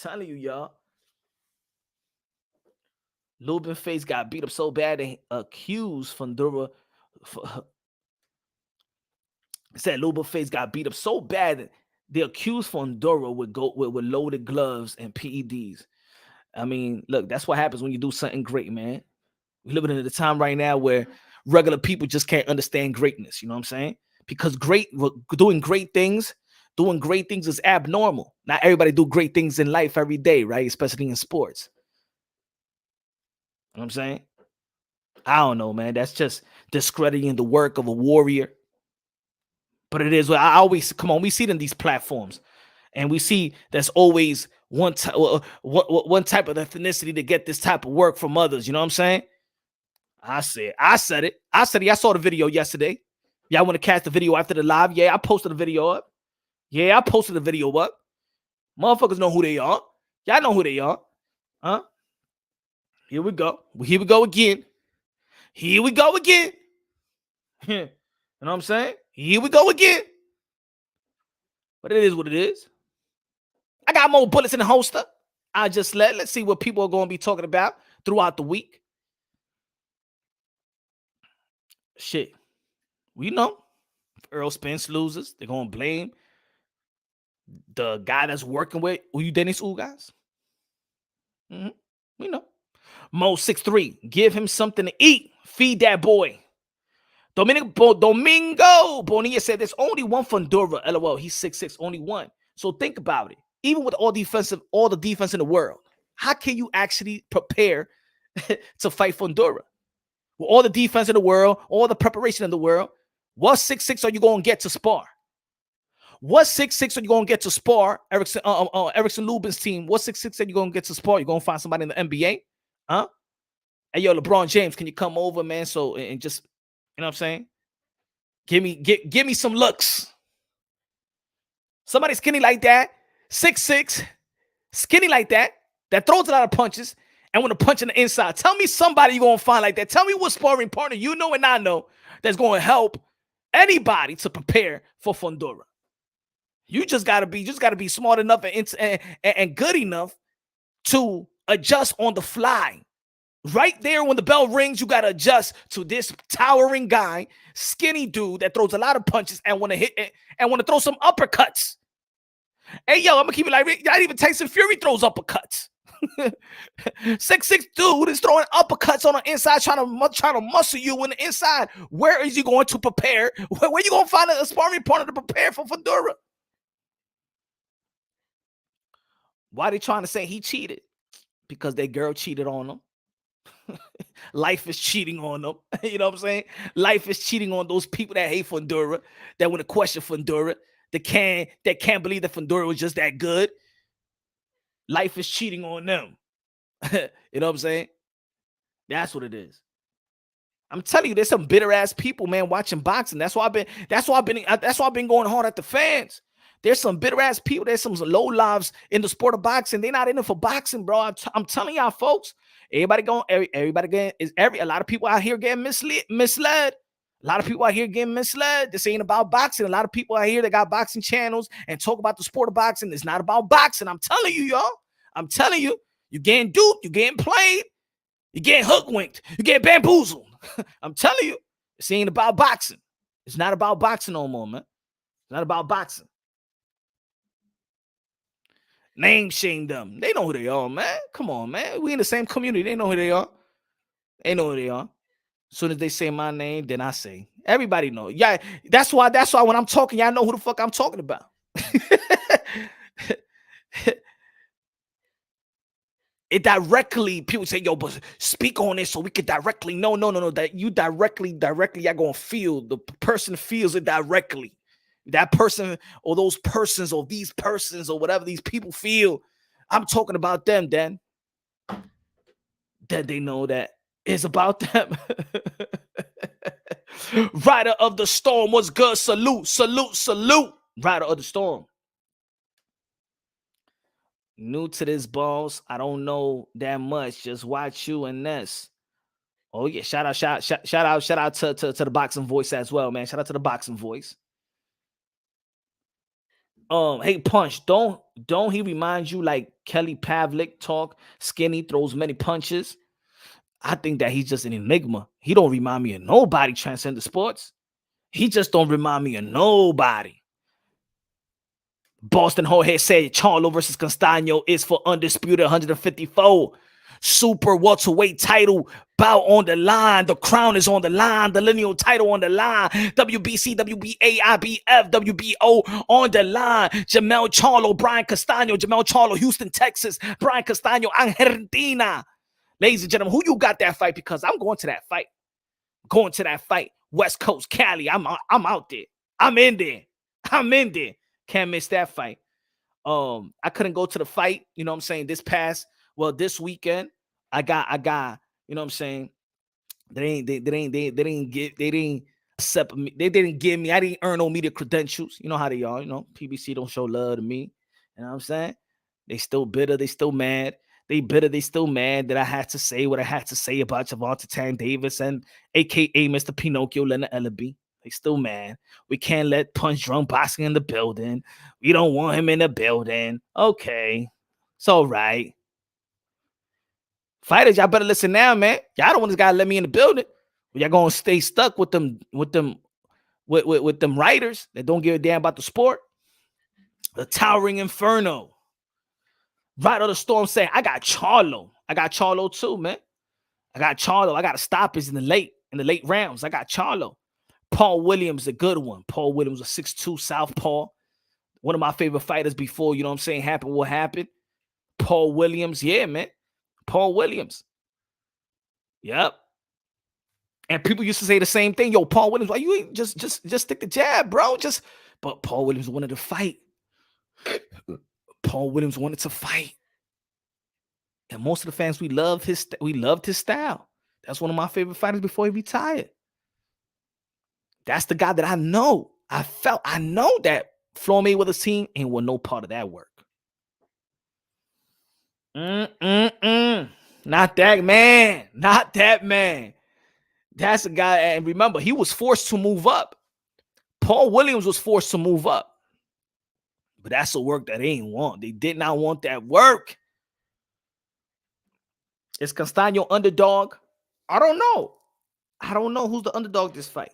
Speaker 2: Telling you, y'all. Lubin face got beat up so bad they accused Fundora. Said Lubin face got beat up so bad that they accused Fundora with loaded gloves and PEDs. I mean, look, that's what happens when you do something great, man. We're living in a time right now where regular people just can't understand greatness. You know what I'm saying? Because doing great things is abnormal. Not everybody do great things in life every day, right? Especially in sports. You know what I'm saying? I don't know, man. That's just discrediting the work of a warrior. But it is. I always come on. We see it in these platforms, and we see there's always one type of ethnicity to get this type of work from others. You know what I'm saying? I said it. I saw the video yesterday. Y'all want to catch the video after the live? Yeah, I posted the video up. Motherfuckers know who they are. Y'all know who they are. Huh? Here we go. Here we go again. You know what I'm saying? Here we go again. But it is what it is. I got more bullets in the holster. Let's see what people are going to be talking about throughout the week. Shit. We know if Errol Spence loses, they're going to blame the guy that's working with Yordenis Ugas. We know. Mo 6'3", give him something to eat. Feed that boy. Domingo Bonilla said there's only one Fundora. LOL, he's 6'6", only one. So think about it. Even with all the defense in the world, how can you actually prepare to fight Fundora? With all the defense in the world, all the preparation in the world, what 6'6" are you going to get to spar? What 6'6" are you going to get to spar? Erickson Lubin's team, what 6'6" are you going to get to spar? You're going to find somebody in the NBA? Huh? Hey, yo, LeBron James, can you come over, man? So, and just, you know what I'm saying? Give me some looks. Somebody skinny like that, 6'6", skinny like that throws a lot of punches and want to punch in the inside. Tell me somebody you're going to find like that. Tell me what sparring partner you know and I know that's going to help anybody to prepare for Fundora. You just gotta be smart enough and good enough to adjust on the fly. Right there when the bell rings, you gotta adjust to this towering guy, skinny dude that throws a lot of punches and want to hit and want to throw some uppercuts. Hey, yo, I'm gonna keep it like not even Tyson Fury throws uppercuts. 6'6" dude is throwing uppercuts on the inside, trying to muscle you on the inside. Where is he going to prepare? Where you gonna find a sparring partner to prepare for Fundora? Why they trying to say he cheated? Because their girl cheated on him. Life is cheating on them. You know what I'm saying? Life is cheating on those people that hate Fundora, that want to question Fundora, that can't believe that Fundora was just that good. Life is cheating on them. You know what I'm saying? That's what it is. I'm telling you, there's some bitter ass people, man, watching boxing. That's why I've been going hard at the fans. There's some bitter ass people. There's some low lives in the sport of boxing. They're not in it for boxing, bro. I'm telling y'all, folks. A lot of people out here getting misled. A lot of people out here getting misled. This ain't about boxing. A lot of people out here that got boxing channels and talk about the sport of boxing. It's not about boxing. I'm telling you, y'all. I'm telling you. You're getting duped. You're getting played. You're getting hookwinked. You're getting bamboozled. I'm telling you. This ain't about boxing. It's not about boxing no more, man. It's not about boxing. Name shame them. They know who they are, man. Come on, man. We in the same community. They know who they are. They know who they are. As soon as they say my name, then I say. Everybody know. Yeah, that's why when I'm talking, y'all know who the fuck I'm talking about. It directly, people say, yo, but speak on it so we can directly. No. That you directly, y'all gonna feel. The person feels it directly. That person or those persons or these persons or whatever these people feel, I'm talking about them, then. That they know that it's about them. Rider of the Storm, what's good? Salute. Rider of the Storm. New to this, boss. I don't know that much. Just watch you and Ness. Oh yeah, shout out to the Boxing Voice as well, man. Shout out to the Boxing Voice. Hey Punch, don't he remind you like Kelly Pavlik talk? Skinny, throws many punches. I think that he's just an enigma. He don't remind me of nobody transcendent sports. He just don't remind me of nobody. Boston Jorge said Charlo versus Castaño is for undisputed 154. Super welterweight title bout on the line. The crown is on the line. The lineal title on the line. WBC, WBA, IBF, WBO on the line. Jamel Charlo, Brian Castaño. Jamel Charlo, Houston, Texas. Brian Castaño, Argentina. Ladies and gentlemen, who you got that fight? Because I'm going to that fight. West Coast, Cali. I'm out there. I'm in there. Can't miss that fight. I couldn't go to the fight, you know what I'm saying, this weekend. I got, you know what I'm saying, They didn't accept me. They didn't give me. I didn't earn no media credentials. You know how they are. You know, PBC don't show love to me. You know what I'm saying? They still bitter. They still mad. They bitter. They still mad that I had to say what I had to say about Javante Tan Davis and AKA Mr. Pinocchio Leonard Ellaby. They still mad. We can't let Punch Drunk Boxing in the building. We don't want him in the building. Okay. It's all right. Fighters, y'all better listen now, man. Y'all the ones gotta let me in the building. Y'all gonna stay stuck with them writers that don't give a damn about the sport. The towering inferno. Right on the storm saying, I got Charlo. I got Charlo too, man. I got Charlo. I got to stop in the late rounds. I got Charlo. Paul Williams, a good one. Paul Williams, a 6'2 southpaw. One of my favorite fighters before, you know what I'm saying, happened what happened. Paul Williams, yeah, man. Paul Williams. Yep. And people used to say the same thing. Yo, Paul Williams, why you ain't just stick the jab, bro? But Paul Williams wanted to fight. Paul Williams wanted to fight. And most of the fans, we loved his style. That's one of my favorite fighters before he retired. That's the guy that I know. I know that Floyd Mayweather's team ain't want no part of that work. Not that man. Not that man. That's a guy. And remember, he was forced to move up. Paul Williams was forced to move up. But that's the work that they ain't want. They did not want that work. Is Castaño underdog? I don't know. I don't know who's the underdog this fight.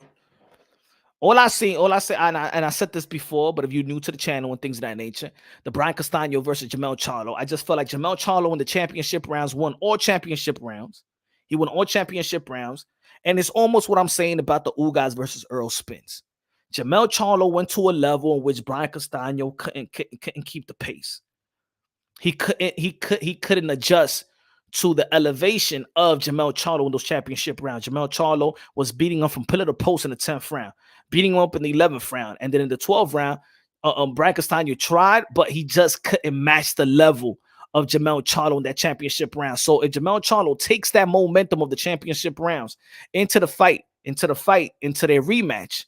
Speaker 2: All I say, and I said this before, but if you're new to the channel and things of that nature, the Brian Castaño versus Jermell Charlo. I just felt like Jermell Charlo in the championship rounds won all championship rounds. He won all championship rounds. And it's almost what I'm saying about the Ugas versus Errol Spence. Jermell Charlo went to a level in which Brian Castaño couldn't keep the pace. He couldn't adjust to the elevation of Jermell Charlo in those championship rounds. Jermell Charlo was beating him from pillar to post in the 10th round, beating him up in the 11th round. And then in the 12th round, Brian Castaño tried, but he just couldn't match the level of Jermell Charlo in that championship round. So if Jermell Charlo takes that momentum of the championship rounds into their rematch,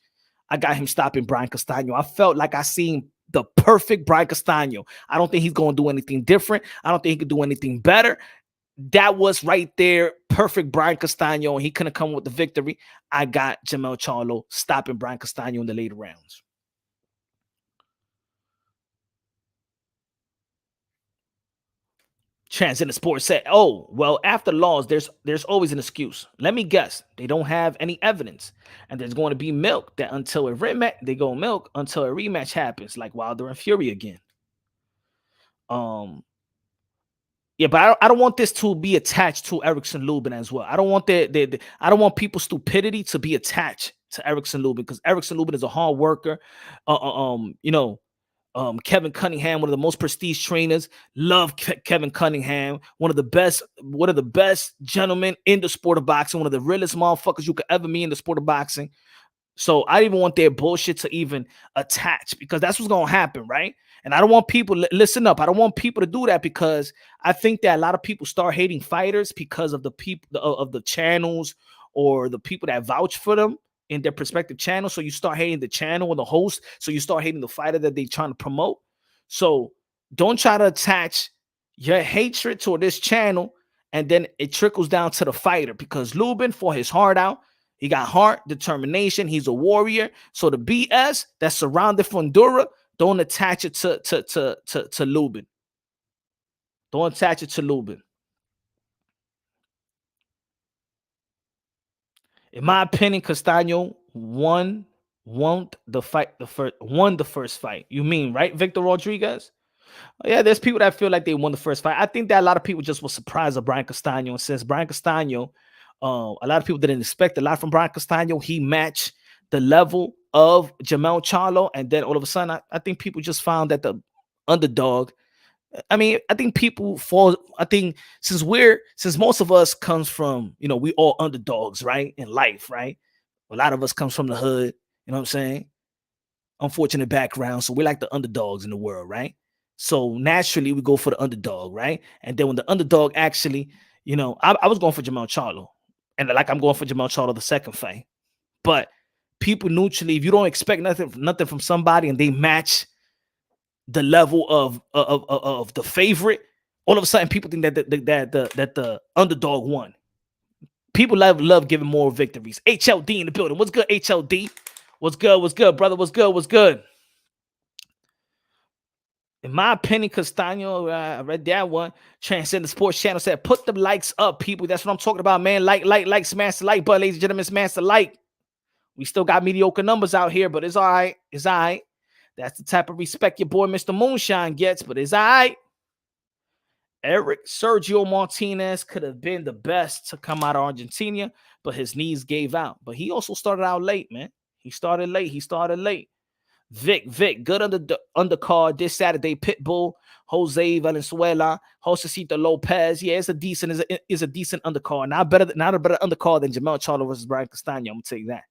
Speaker 2: I got him stopping Brian Castaño. I felt like I seen the perfect Brian Castaño. I don't think he's going to do anything different. I don't think he could do anything better. That was right there, perfect Brian Castaño, and he couldn't come with the victory. I got Jermell Charlo stopping Brian Castaño in the later rounds. Transcendent Sports said, oh, well, after laws, there's always an excuse. Let me guess. They don't have any evidence. And there's going to be milk that until a rematch, they go milk until a rematch happens, like Wilder and Fury again. Yeah, but I don't want this to be attached to Erickson Lubin as well. I don't want I don't want people's stupidity to be attached to Erickson Lubin, because Erickson Lubin is a hard worker. Kevin Cunningham, one of the most prestige trainers, love Kevin Cunningham, one of the best gentlemen in the sport of boxing, one of the realest motherfuckers you could ever meet in the sport of boxing. So I didn't want their bullshit to even attach, because that's what's going to happen, right? And I don't want people, listen up, I don't want people to do that, because I think that a lot of people start hating fighters because of the people of the channels or the people that vouch for them in their respective channels. So you start hating the channel or the host. So you start hating the fighter that they're trying to promote. So don't try to attach your hatred toward this channel and then it trickles down to the fighter, because Lubin fought his heart out. He got heart, determination. He's a warrior. So the BS that's surrounded Fundura, don't attach it to Lubin. Don't attach it to Lubin. In my opinion, Castaño won the first fight. You mean, right, Victor Rodriguez? Yeah, there's people that feel like they won the first fight. I think that a lot of people just were surprised at Brian Castaño. And since Brian Castaño, a lot of people didn't expect a lot from Brian Castaño, he matched the level of Jermell Charlo. And then all of a sudden, I think people just found that the underdog. I mean, I think people fall. I think since most of us comes from, we all underdogs, right? In life, right? A lot of us comes from the hood, you know what I'm saying? Unfortunate background. So we're like the underdogs in the world, right? So naturally we go for the underdog, right? And then when the underdog actually, I was going for Jermell Charlo. And like I'm going for Jermell Charlo the second fight. But people neutrally, if you don't expect nothing from somebody and they match the level of the favorite, all of a sudden people think that the underdog won. People love giving more victories. HLD in the building. What's good, HLD? What's good, brother? What's good? In my opinion, Castaño, I read that one. Transcend the Sports Channel said, put the likes up, people. That's what I'm talking about, man. Like, smash the like button, ladies and gentlemen. Smash the like. We still got mediocre numbers out here, but it's all right. It's all right. That's the type of respect your boy Mr. Moonshine gets, but it's all right. Eric Sergio Martinez could have been the best to come out of Argentina, but his knees gave out. But he also started out late, man. He started late. Vic, good undercard this Saturday. Pitbull, Jose Valenzuela, Josecito Lopez. Yeah, it's a decent undercard. Not a better undercard than Jermell Charlo versus Brian Castaño. I'm gonna tell you that.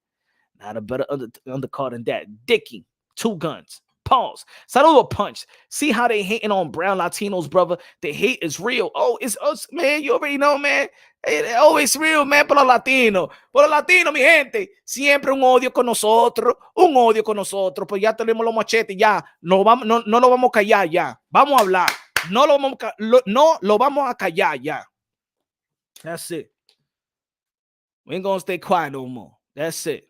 Speaker 2: Not a better undercard than that. Dicky, 2 guns. Pause. Saludo punch. See how they hating on brown Latinos, brother. The hate is real. Oh, it's us, man. You already know, man. It's real, man. Por los latinos, mi gente. Siempre un odio con nosotros. Pues ya tenemos los machetes, ya. No lo vamos a callar, ya. Vamos a hablar. No lo vamos a callar, ya. That's it. We ain't gonna stay quiet no more. That's it.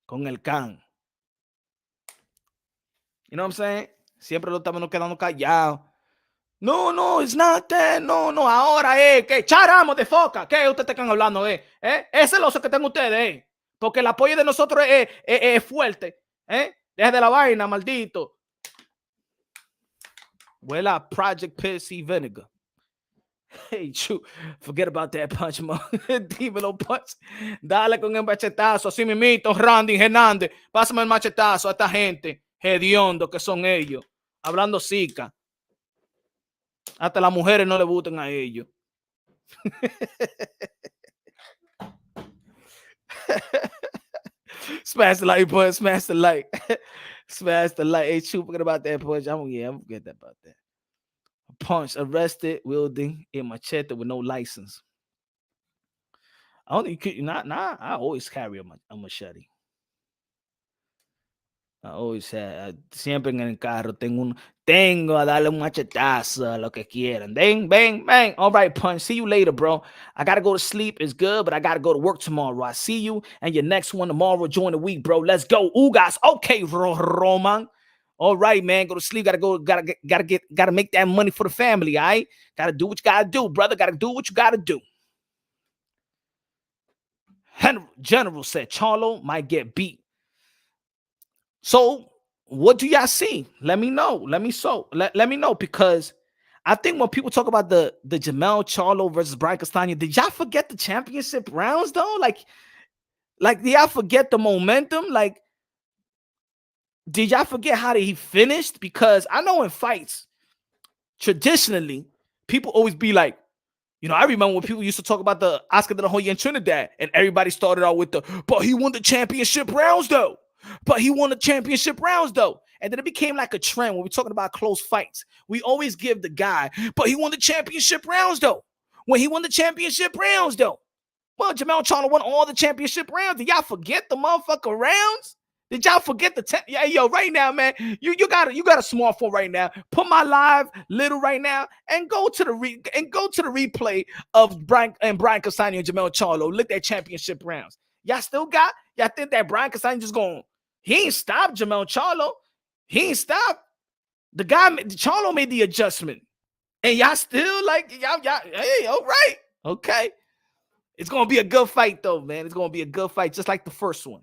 Speaker 2: Con el can. You know what I'm saying? Siempre lo estamos quedando callados. No, it's not that. No, ahora que charamos de foca. ¿Qué ustedes están hablando? Ese lo que tengo ustedes, porque el apoyo de nosotros es fuerte. Desde la vaina, maldito. Huele a Project Pissy Vinegar. Hey, true. Forget about that punch, man. Dímelo, punch. Dale con el machetazo. Así mimito, Randy Hernández. Pásame el machetazo a esta gente. Hediondo que son ellos. Hablando zika. Hasta las mujeres no le gustan a ellos. Smash the like, boy. Smash the like. Smash the like. Hey, true. Forget about that punch. I'm forget about that. Punch arrested wielding a machete with no license. I always carry a machete. I always had, siempre en el carro tengo a darle un machetazo, lo que quieran. Bang, bang, bang. All right, punch. See you later, bro. I got to go to sleep. It's good, but I got to go to work tomorrow. I see you and your next one tomorrow during the week, bro. Let's go. Ugas. Okay, Roman. All right, man. Go to sleep. Gotta make that money for the family, all right? Gotta do what you gotta do, brother. Gotta do what you gotta do. General said Charlo might get beat. So, what do y'all see? Let me know. Let me know, because I think when people talk about the Jermell Charlo versus Brian Castaño, did y'all forget the championship rounds though? Like did y'all forget the momentum? Like, did y'all forget how he finished? Because I know in fights, traditionally, people always be like, you know, I remember when people used to talk about the Oscar de la Hoya in Trinidad, and everybody started out with but he won the championship rounds though. And then it became like a trend when we're talking about close fights. We always give the guy, but he won the championship rounds though. Well, Jermell Charlo won all the championship rounds. Did y'all forget the motherfucking rounds? Did y'all forget yo, right now, man, you got a smartphone right now. Put my live little right now and go to the replay of Brian Castaño and Jermell Charlo. Look at championship rounds. Y'all think that Brian Castaño just he ain't stopped Jermell Charlo. He ain't stopped. Charlo made the adjustment. And y'all still hey, all right. Okay. It's going to be a good fight though, man. It's going to be a good fight, just like the first one.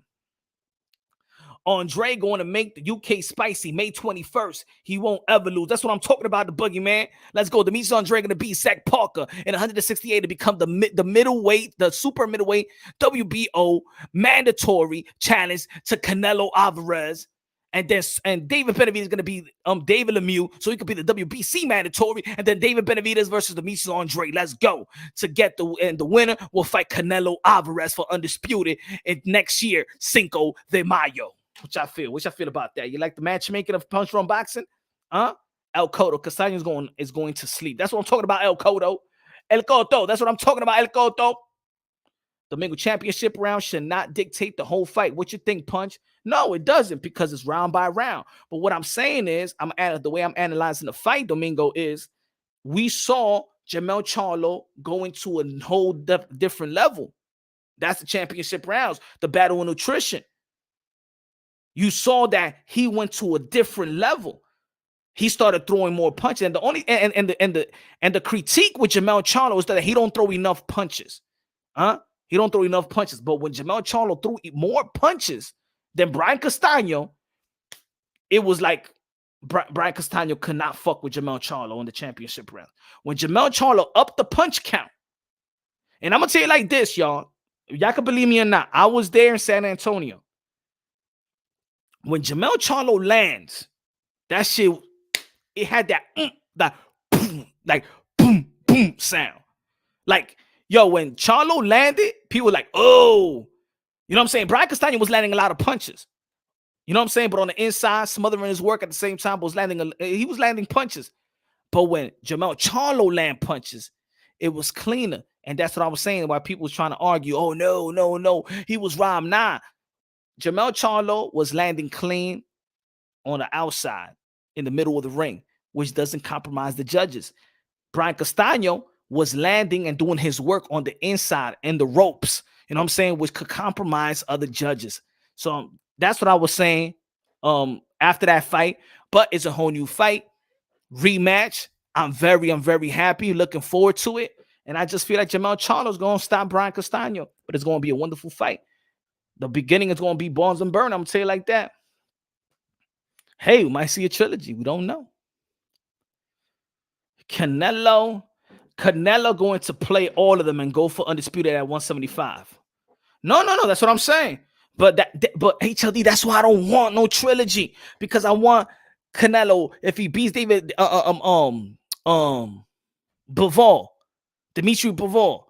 Speaker 2: Andre going to make the UK spicy May 21st. He won't ever lose. That's what I'm talking about, the boogeyman. Let's go. Demetrius Andre going to beat Zach Parker in 168 to become the middleweight, the super middleweight WBO mandatory challenge to Canelo Alvarez. And David Benavidez is going to be David Lemieux, so he could be the WBC mandatory. And then David Benavidez versus Demetrius Andre. Let's go. The winner will fight Canelo Alvarez for undisputed in next year, Cinco de Mayo. What y'all feel about that? You like the matchmaking of Punch Run Boxing? El Cotto, Castaño is going to sleep. That's what I'm talking about, El Cotto. El Coto. That's what I'm talking about, El Coto. Domingo championship round should not dictate the whole fight. What you think, Punch? No, it doesn't, because it's round by round. But what I'm saying is, the way I'm analyzing the fight, Domingo, is we saw Jermell Charlo go into a whole different level. That's the championship rounds, the battle of nutrition. You saw that he went to a different level. He started throwing more punches, and the critique with Jermell Charlo is that he don't throw enough punches. He don't throw enough punches. But when Jermell Charlo threw more punches than Brian Castaño, it was like Brian Castaño could not fuck with Jermell Charlo in the championship round. When Jermell Charlo upped the punch count, and I'm going to tell you like this, y'all. Y'all can believe me or not. I was there in San Antonio. When Jermell Charlo lands, that shit, it had that boom, like boom, boom sound. Like, yo, when Charlo landed, people were like, oh. You know what I'm saying? Brian Castaño was landing a lot of punches. You know what I'm saying? But on the inside, smothering his work at the same time, he was landing punches. But when Jermell Charlo land punches, it was cleaner. And that's what I was saying, why people was trying to argue, oh, no, he was robbed. Nah. Jermell Charlo was landing clean on the outside in the middle of the ring, which doesn't compromise the judges. Brian Castaño was landing and doing his work on the inside and the ropes, you know what I'm saying, which could compromise other judges. So that's what I was saying after that fight. But it's a whole new fight, rematch. I'm very happy, looking forward to it. And I just feel like Jermell Charlo is going to stop Brian Castaño, but it's going to be a wonderful fight. The beginning is going to be Bonds and Burn. I'm going to tell you like that. Hey, we might see a trilogy. We don't know. Canelo going to play all of them and go for undisputed at 175. No. That's what I'm saying. But HLD, that's why I don't want no trilogy, because I want Canelo, if he beats David Bivol, Dimitri Bivol,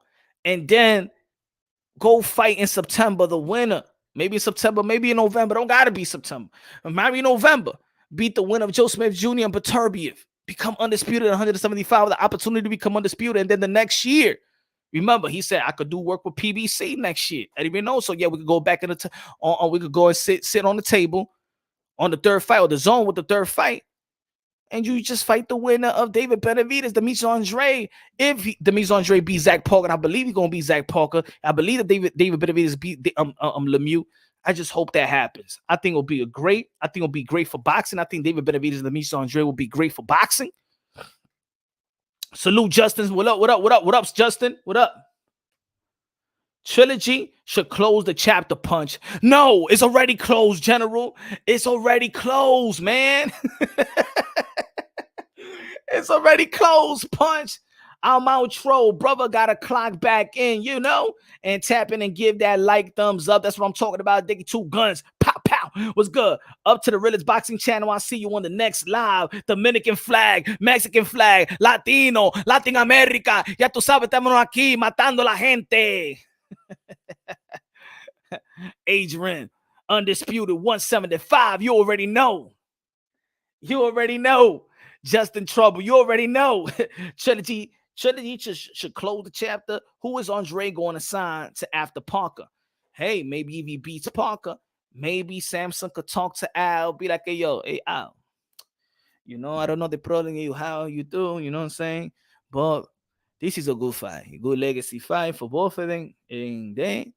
Speaker 2: and then go fight in September, the winner. Maybe in September, maybe in November. Don't gotta be September. Maybe in November. Beat the winner of Joe Smith Jr. and Beterbiev. Become undisputed at 175 with the opportunity to become undisputed. And then the next year, remember, he said I could do work with PBC next year. I didn't even know. So yeah, we could go back we could go and sit on the table on the third fight, or the zone with the third fight. And you just fight the winner of David Benavidez, Demetrius Andre. If Demetrius Andre beats Zach Parker, and I believe he's gonna beat Zach Parker. I believe that David Benavidez beat Lemieux. I just hope that happens. I think it'll be great for boxing. I think David Benavidez and Demetrius Andre will be great for boxing. Salute, Justin. What up, Justin? What up? Trilogy should close the chapter, Punch. No, it's already closed, General. It's already closed, man. It's already closed, Punch. I'm outro. Brother gotta clock back in, and tap in and give that like, thumbs up. That's what I'm talking about. Diggy 2 guns. Pow, pow. What's good? Up to the realest boxing channel. I'll see you on the next live. Dominican flag, Mexican flag, Latino, Latin America. Ya tú sabes, estamos aquí matando la gente. Adrian, undisputed 175. You already know. Justin Trouble, you already know. Trilogy should close the chapter. Who is Andre going to sign to after Parker? Hey, maybe if he beats Parker, maybe Samson could talk to Al, be like, hey, Al, I don't know the problem how you do, you know what I'm saying? But this is a good fight, a good legacy fight for both of them. And then,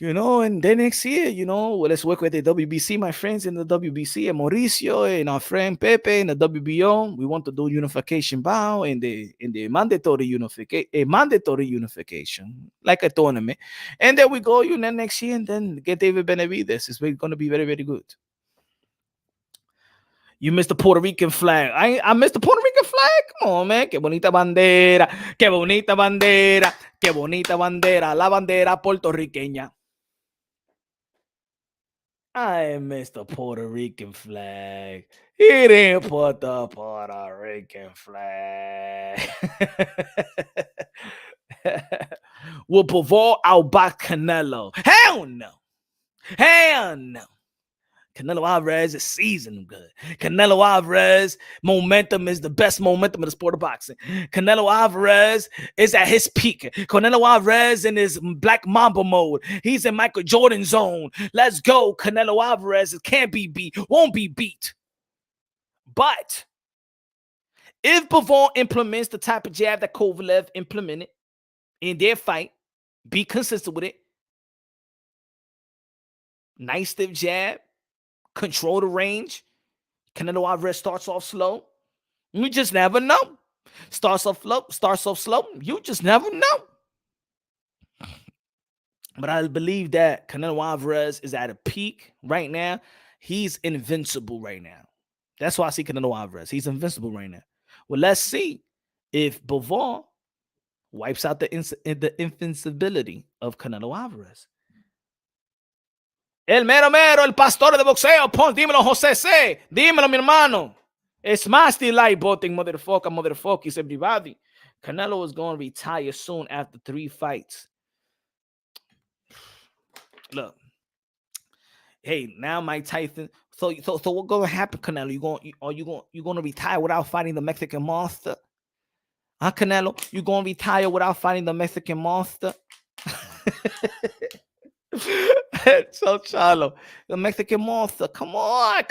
Speaker 2: and then next year, let's work with the WBC, my friends in the WBC, and Mauricio and our friend Pepe in the WBO. We want to do unification bout and the mandatory unification, like a tournament. And then we go, next year, and then get David Benavidez. It's going to be very, very good. You missed the Puerto Rican flag. I missed the Puerto Rican flag. Come on, man. Qué bonita bandera. Qué bonita bandera. Qué bonita bandera. La bandera puertorriqueña. I missed the Puerto Rican flag. He didn't put the Puerto Rican flag. Will Bivol outbox Canelo? Hell no. Canelo Alvarez is seasoned good. Canelo Alvarez momentum is the best momentum in the sport of boxing. Canelo Alvarez is at his peak. Canelo Alvarez in his Black Mamba mode. He's in Michael Jordan zone. Let's go. Canelo Alvarez can't be beat, won't be beat. But if Bivol implements the type of jab that Kovalev implemented in their fight, be consistent with it. Nice stiff jab, control the range. Canelo Alvarez starts off slow. You just never know. Starts off slow. You just never know. But I believe that Canelo Alvarez is at a peak right now. He's invincible right now. That's why I see Canelo Alvarez. He's invincible right now. Well, let's see if Bivol wipes out the invincibility of Canelo Alvarez. El mero mero, el pastor de boxeo. Dímelo, José C. Dímelo, mi hermano. It's my still light voting, motherfuckers, everybody. Canelo is going to retire soon after 3 fights. Look. Hey, now Mike Tyson. So what's going to happen, Canelo? You going to retire without fighting the Mexican monster? Huh, Canelo? You going to retire without fighting the Mexican monster? So Charlo, the Mexican monster. Come on,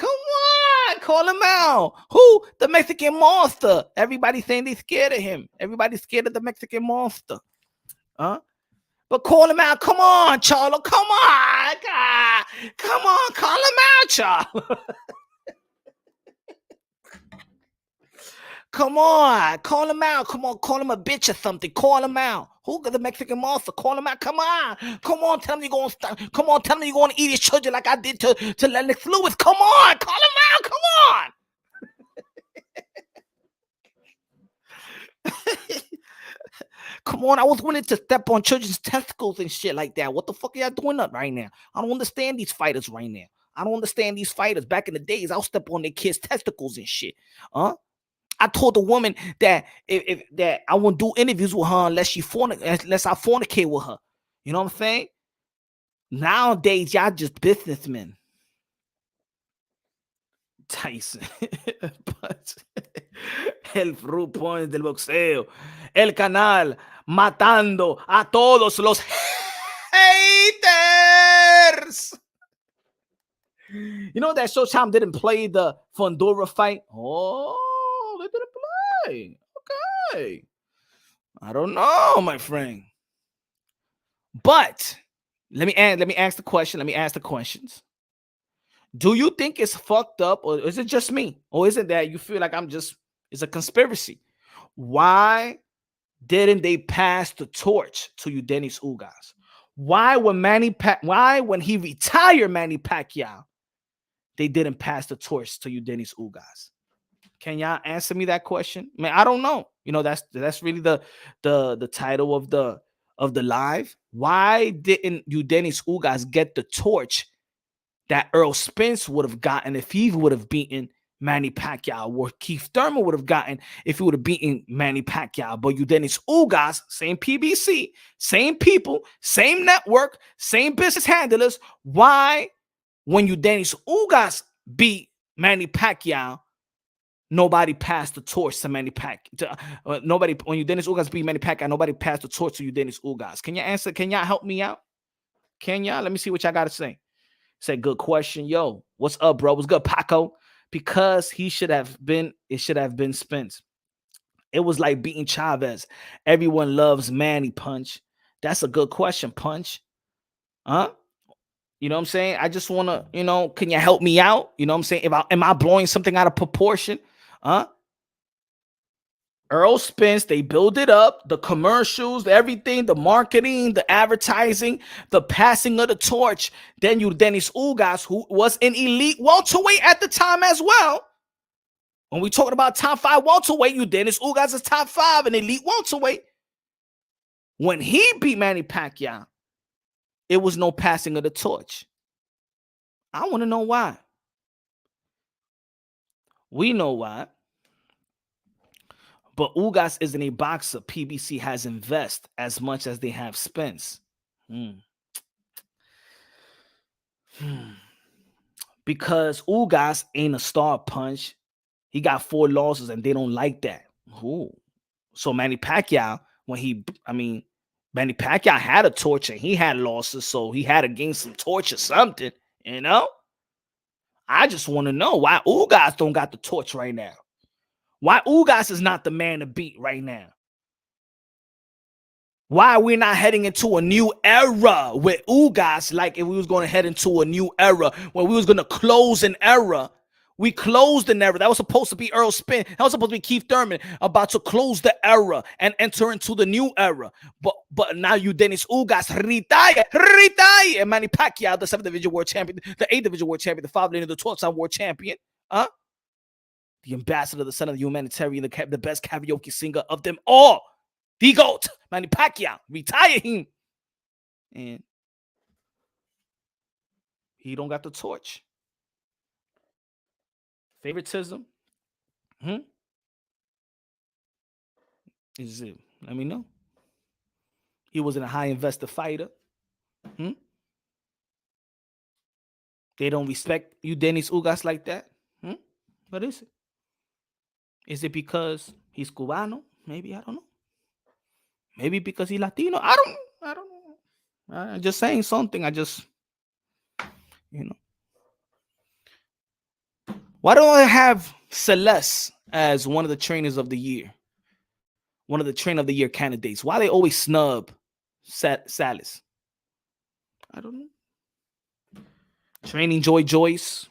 Speaker 2: call him out. Who? The Mexican monster. Everybody saying they scared of him. Everybody's scared of the Mexican monster. Huh? But call him out. Come on, Charlo. Come on. God. Come on, call him out, Charlo. Come on, call him out. Come on, call him a bitch or something. Call him out. Who got the Mexican monster? Call him out. Come on, tell him you're gonna stop. Come on, tell him you're gonna eat his children like I did to Lennox Lewis. Come on, call him out. Come on. Come on, I was willing to step on children's testicles and shit like that. What the fuck are y'all doing up right now? I don't understand these fighters right now. I don't understand these fighters. Back in the days, I'll step on their kids' testicles and shit. I told the woman that if that I won't do interviews with her unless I fornicate with her. You know what I'm saying? Nowadays, y'all just businessmen. Tyson. But el Fruit Point del boxeo. El canal matando a todos los haters. You know that Showtime didn't play the Fundora fight? Oh, they didn't play. Okay. I don't know, my friend. But let me ask the question. Let me ask the questions. Do you think it's fucked up, or is it just me? Or is it that you feel like it's a conspiracy? Why didn't they pass the torch to Yordenis Ugas? Why when he retired Manny Pacquiao, they didn't pass the torch to Yordenis Ugas? Can y'all answer me that question? Man, I don't know. You know, that's really the title of the live. Why didn't Yordenis Ugas get the torch that Errol Spence would have gotten if he would have beaten Manny Pacquiao, or Keith Thurman would have gotten if he would have beaten Manny Pacquiao? But Yordenis Ugas, same PBC, same people, same network, same business handlers. Why, when Yordenis Ugas beat Manny Pacquiao, nobody passed the torch to Manny Pacquiao? Nobody, when Yordenis Ugas beat Manny Pacquiao, nobody passed the torch to Yordenis Ugas. Can you answer? Can y'all help me out? Can y'all? Let me see what y'all got to say. Say, good question. Yo, what's up, bro? What's good, Paco? Because it should have been Spence. It was like beating Chavez. Everyone loves Manny, Punch. That's a good question, Punch. Huh? You know what I'm saying? I just want to, can you help me out? You know what I'm saying? Am I blowing something out of proportion? Huh? Errol Spence, they build it up, the commercials, everything, the marketing, the advertising, the passing of the torch. Then Yordenis Ugas, who was an elite welterweight at the time as well. When we talking about top 5 welterweight, Yordenis Ugas is top 5, an elite welterweight. When he beat Manny Pacquiao, it was no passing of the torch. I want to know why. We know why. But Ugas isn't a boxer PBC has invested as much as they have Spence. because Ugas ain't a star punch. He got 4 losses and they don't like that. Ooh. So Manny Pacquiao, Manny Pacquiao had a torch and he had losses, so he had to gain some torch or something, you know? I just want to know why Ugas don't got the torch right now. Why Ugas is not the man to beat right now. Why are we not heading into a new era with Ugas, like if we was going to head into a new era where we was going to close an era. We closed an era. That was supposed to be Errol Spence. That was supposed to be Keith Thurman about to close the era and enter into the new era. But now Yordenis Ugas retire. And Manny Pacquiao, the 7th division world champion, the 8th division world champion, the 5th and the 12th time world champion. The ambassador, the son of the humanitarian, the best karaoke singer of them all. The GOAT, Manny Pacquiao, retire him. And he don't got the torch. Favoritism? Is it? Let me know. He wasn't a high investor fighter. They don't respect Yordenis Ugas like that. What is it? Is it because he's Cubano? Maybe, I don't know. Maybe because he's Latino. I don't know. I'm just saying something. Why don't I have Celeste as one of the trainers of the year? One of the trainer of the year candidates. Why they always snub Salas? I don't know. Training Joy Joyce.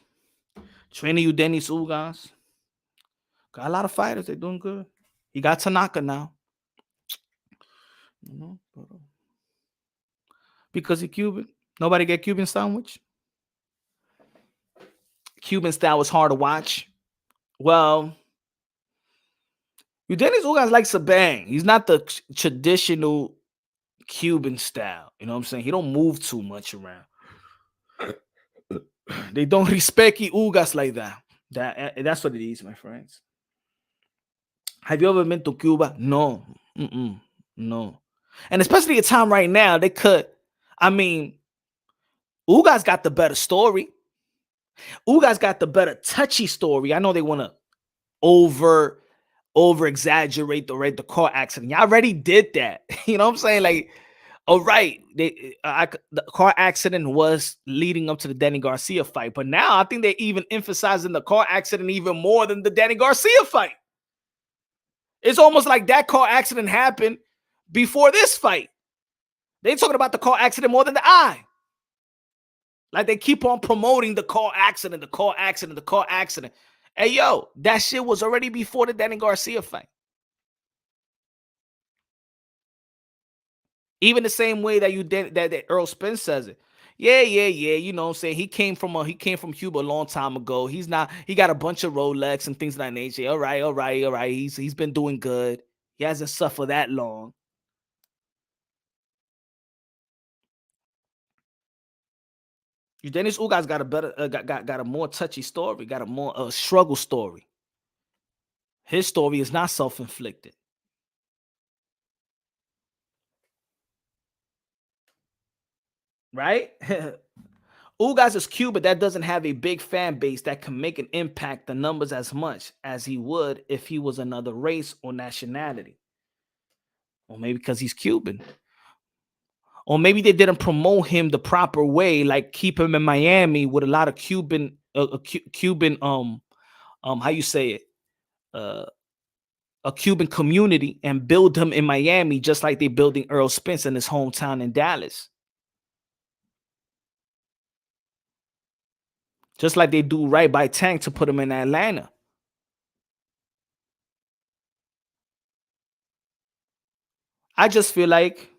Speaker 2: Training Yordenis Ugas. Got a lot of fighters. They're doing good. He got Tanaka now. Because he's Cuban. Nobody get Cuban sandwich. Cuban style was hard to watch. Well, Yordenis Ugas likes a bang. He's not the traditional Cuban style. You know what I'm saying? He don't move too much around. They don't respect Ugas like that. That's what it is, my friends. Have you ever been to Cuba? No. No. And especially a time right now, they could. Ugas got the better story. Ugas got the better touchy story. I know they want to over exaggerate the car accident. Y'all already did that. You know what I'm saying? Like, all right, the car accident was leading up to the Danny Garcia fight, but now I think they're even emphasizing the car accident even more than the Danny Garcia fight. It's almost like that car accident happened before this fight. They talking about the car accident more than the eye. Like they keep on promoting the car accident. Hey, yo, that shit was already before the Danny Garcia fight. Even the same way that that Errol Spence says it. Yeah. You know what I'm saying? He came from Cuba a long time ago. He got a bunch of Rolex and things of that nature. All right. He's been doing good. He hasn't suffered that long. Yordenis Ugas got a better got a more touchy story, got a more struggle story. His story is not self-inflicted. Right? Ugas is Cuban that doesn't have a big fan base that can make an impact the numbers as much as he would if he was another race or nationality. Or maybe because he's Cuban. Or maybe they didn't promote him the proper way, like keep him in Miami with a lot of Cuban how you say it? A Cuban community and build him in Miami just like they're building Errol Spence in his hometown in Dallas. Just like they do right by Tank to put him in Atlanta. I just feel like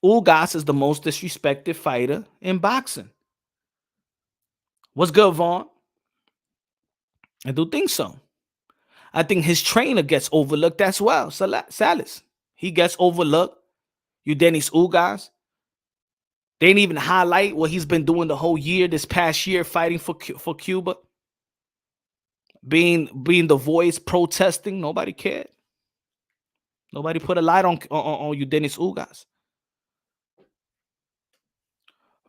Speaker 2: Ugas is the most disrespected fighter in boxing. What's good, Vaughn? I do think so. I think his trainer gets overlooked as well. Salas. He gets overlooked. Yordenis Ugas. They didn't even highlight what he's been doing the whole year, this past year, fighting for Cuba. Being the voice, protesting. Nobody cared. Nobody put a light on Yordenis Ugas.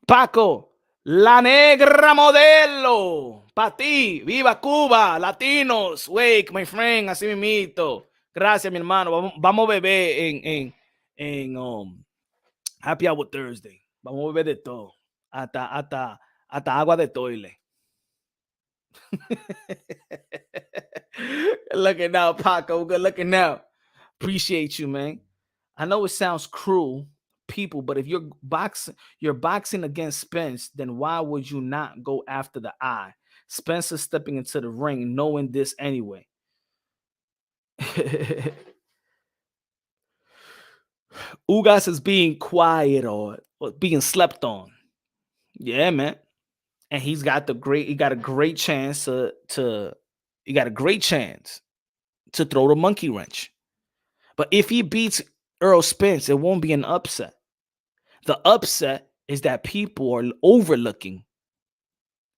Speaker 2: Paco, La negra modelo. Pa' ti. Viva Cuba. Latinos. Wake, my friend. Así mismito. Gracias, mi hermano. Vamos a beber en Happy Hour Thursday. Vamos a beber de todo. Hasta agua de toile. Looking out, Paco. Good looking out. Appreciate you, man. I know it sounds cruel, people, but if you're boxing against Spence, then why would you not go after the eye? Spence is stepping into the ring knowing this anyway. Ugas is being quiet or being slept on. Yeah, man. And he got a great chance to throw the monkey wrench. But if he beats Errol Spence, it won't be an upset. The upset is that people are overlooking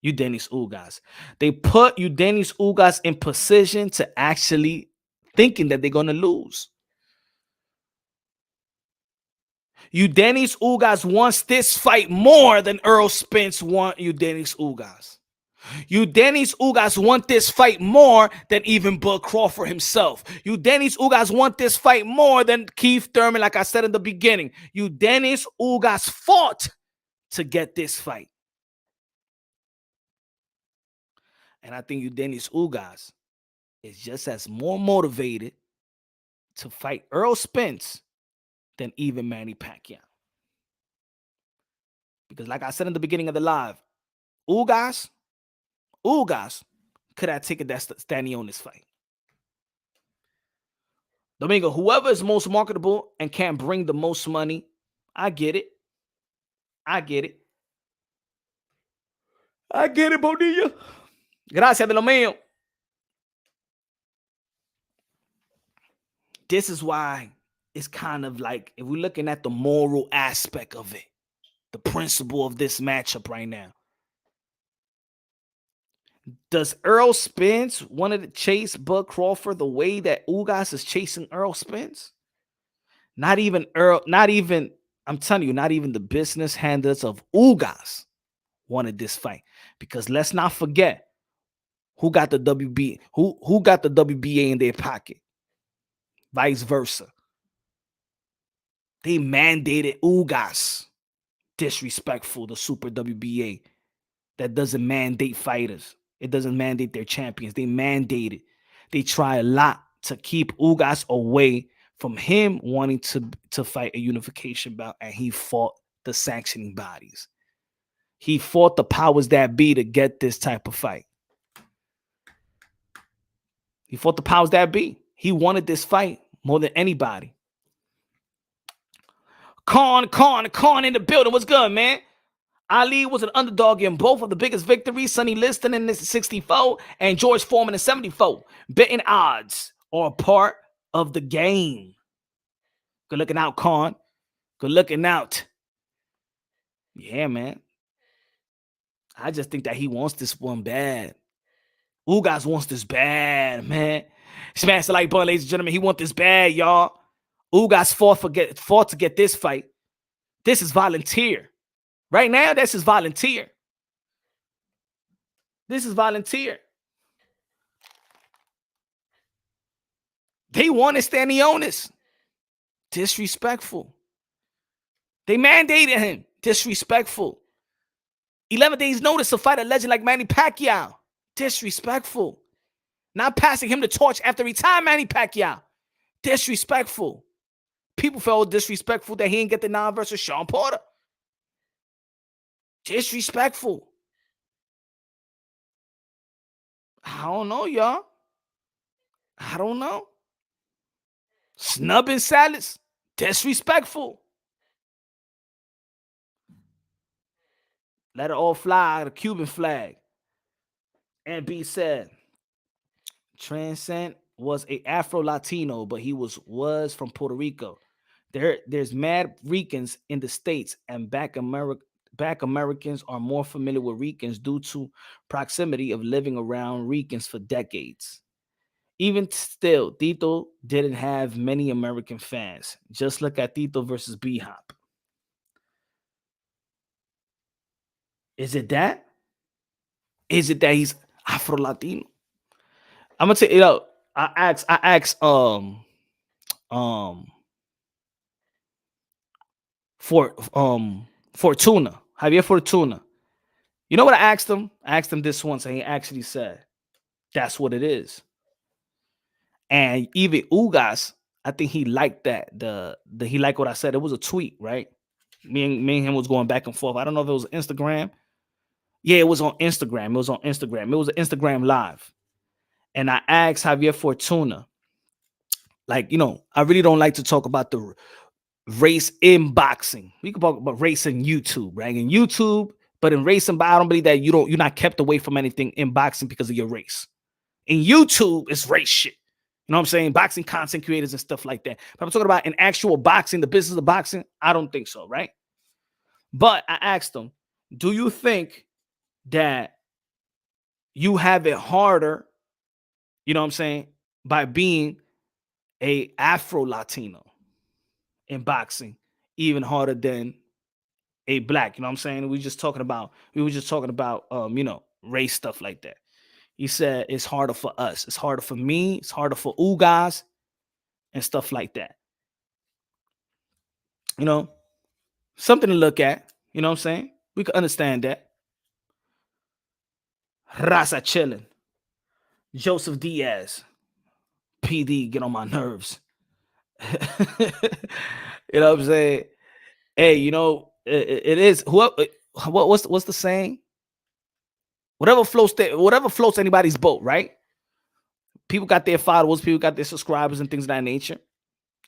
Speaker 2: Yordenis Ugas. They put Yordenis Ugas in position to actually thinking that they're going to lose. Yordenis Ugas wants this fight more than Errol Spence wants Yordenis Ugas. Yordenis Ugas want this fight more than even Bud Crawford himself. Yordenis Ugas want this fight more than Keith Thurman, like I said in the beginning. Yordenis Ugas fought to get this fight. And I think Yordenis Ugas is just as more motivated to fight Errol Spence than even Manny Pacquiao. Because like I said in the beginning of the live, Ugas could have taken that standing on this fight. Domingo, whoever is most marketable and can bring the most money, I get it. I get it, Bonilla. Gracias de lo mío. This is why it's kind of like, if we're looking at the moral aspect of it, the principle of this matchup right now. Does Errol Spence want to chase Bud Crawford the way that Ugas is chasing Errol Spence? I'm telling you, not even the business handlers of Ugas wanted this fight. Because let's not forget who got the who got the WBA in their pocket. Vice versa. They mandated Ugas. Disrespectful, the Super WBA that doesn't mandate fighters. It doesn't mandate their champions. They mandate it. They try a lot to keep Ugas away from him wanting to fight a unification bout, and he fought the sanctioning bodies. He fought the powers that be to get this type of fight. He fought the powers that be. He wanted this fight more than anybody. Khan in the building. What's good, man? Ali was an underdog in both of the biggest victories. Sonny Liston in 64 and George Foreman in 74. Betting odds are a part of the game. Good looking out, Khan. Good looking out. Yeah, man. I just think that he wants this one bad. Ugas wants this bad, man. Smash the like button, ladies and gentlemen. He wants this bad, y'all. Ugas fought to get this fight. This is volunteer. Right now, this is volunteer. This is volunteer. They wanted Stanionis. Disrespectful. They mandated him. Disrespectful. 11 days notice to fight a legend like Manny Pacquiao. Disrespectful. Not passing him the torch after retiring Manny Pacquiao. Disrespectful. People felt disrespectful that he didn't get the 9 versus Sean Porter. Disrespectful. I don't know, y'all. I don't know. Snubbing salads. Disrespectful. Let it all fly, the Cuban flag. And be said, Transcend was a Afro-Latino, but he was from Puerto Rico. There's mad Ricans in the States, and Black Americans are more familiar with Ricans due to proximity of living around Ricans for decades. Even still, Tito didn't have many American fans. Just look at Tito versus B-Hop. Is it that? Is it that he's Afro Latino? I'm gonna tell you, I asked um for Fortuna, Javier Fortuna. You know what I asked him? I asked him this once, and he actually said, "That's what it is." And even Ugas, I think he liked that. The he liked what I said. It was a tweet, right? Me and him was going back and forth. I don't know if it was Instagram. Yeah, it was on Instagram. It was on Instagram. It was an Instagram live. And I asked Javier Fortuna, like, I really don't like to talk about the race in boxing. We can talk about race in YouTube, right? In YouTube, but in racing, I don't believe that you're not kept away from anything in boxing because of your race. In YouTube, it's race shit. You know what I'm saying? Boxing content creators and stuff like that. But I'm talking about in actual boxing, the business of boxing. I don't think so, right? But I asked them, do you think that you have it harder, you know what I'm saying, by being a Afro Latino in boxing, even harder than a black? You know what I'm saying? We were just talking about race stuff like that. He said it's harder for us. It's harder for me. It's harder for Ugas and stuff like that. You know, something to look at. You know what I'm saying? We can understand that. Rasa chilling. Joseph Diaz. PD get on my nerves. You know what I'm saying? Hey, it is what's the saying? Whatever floats anybody's boat, right? People got their followers, people got their subscribers and things of that nature.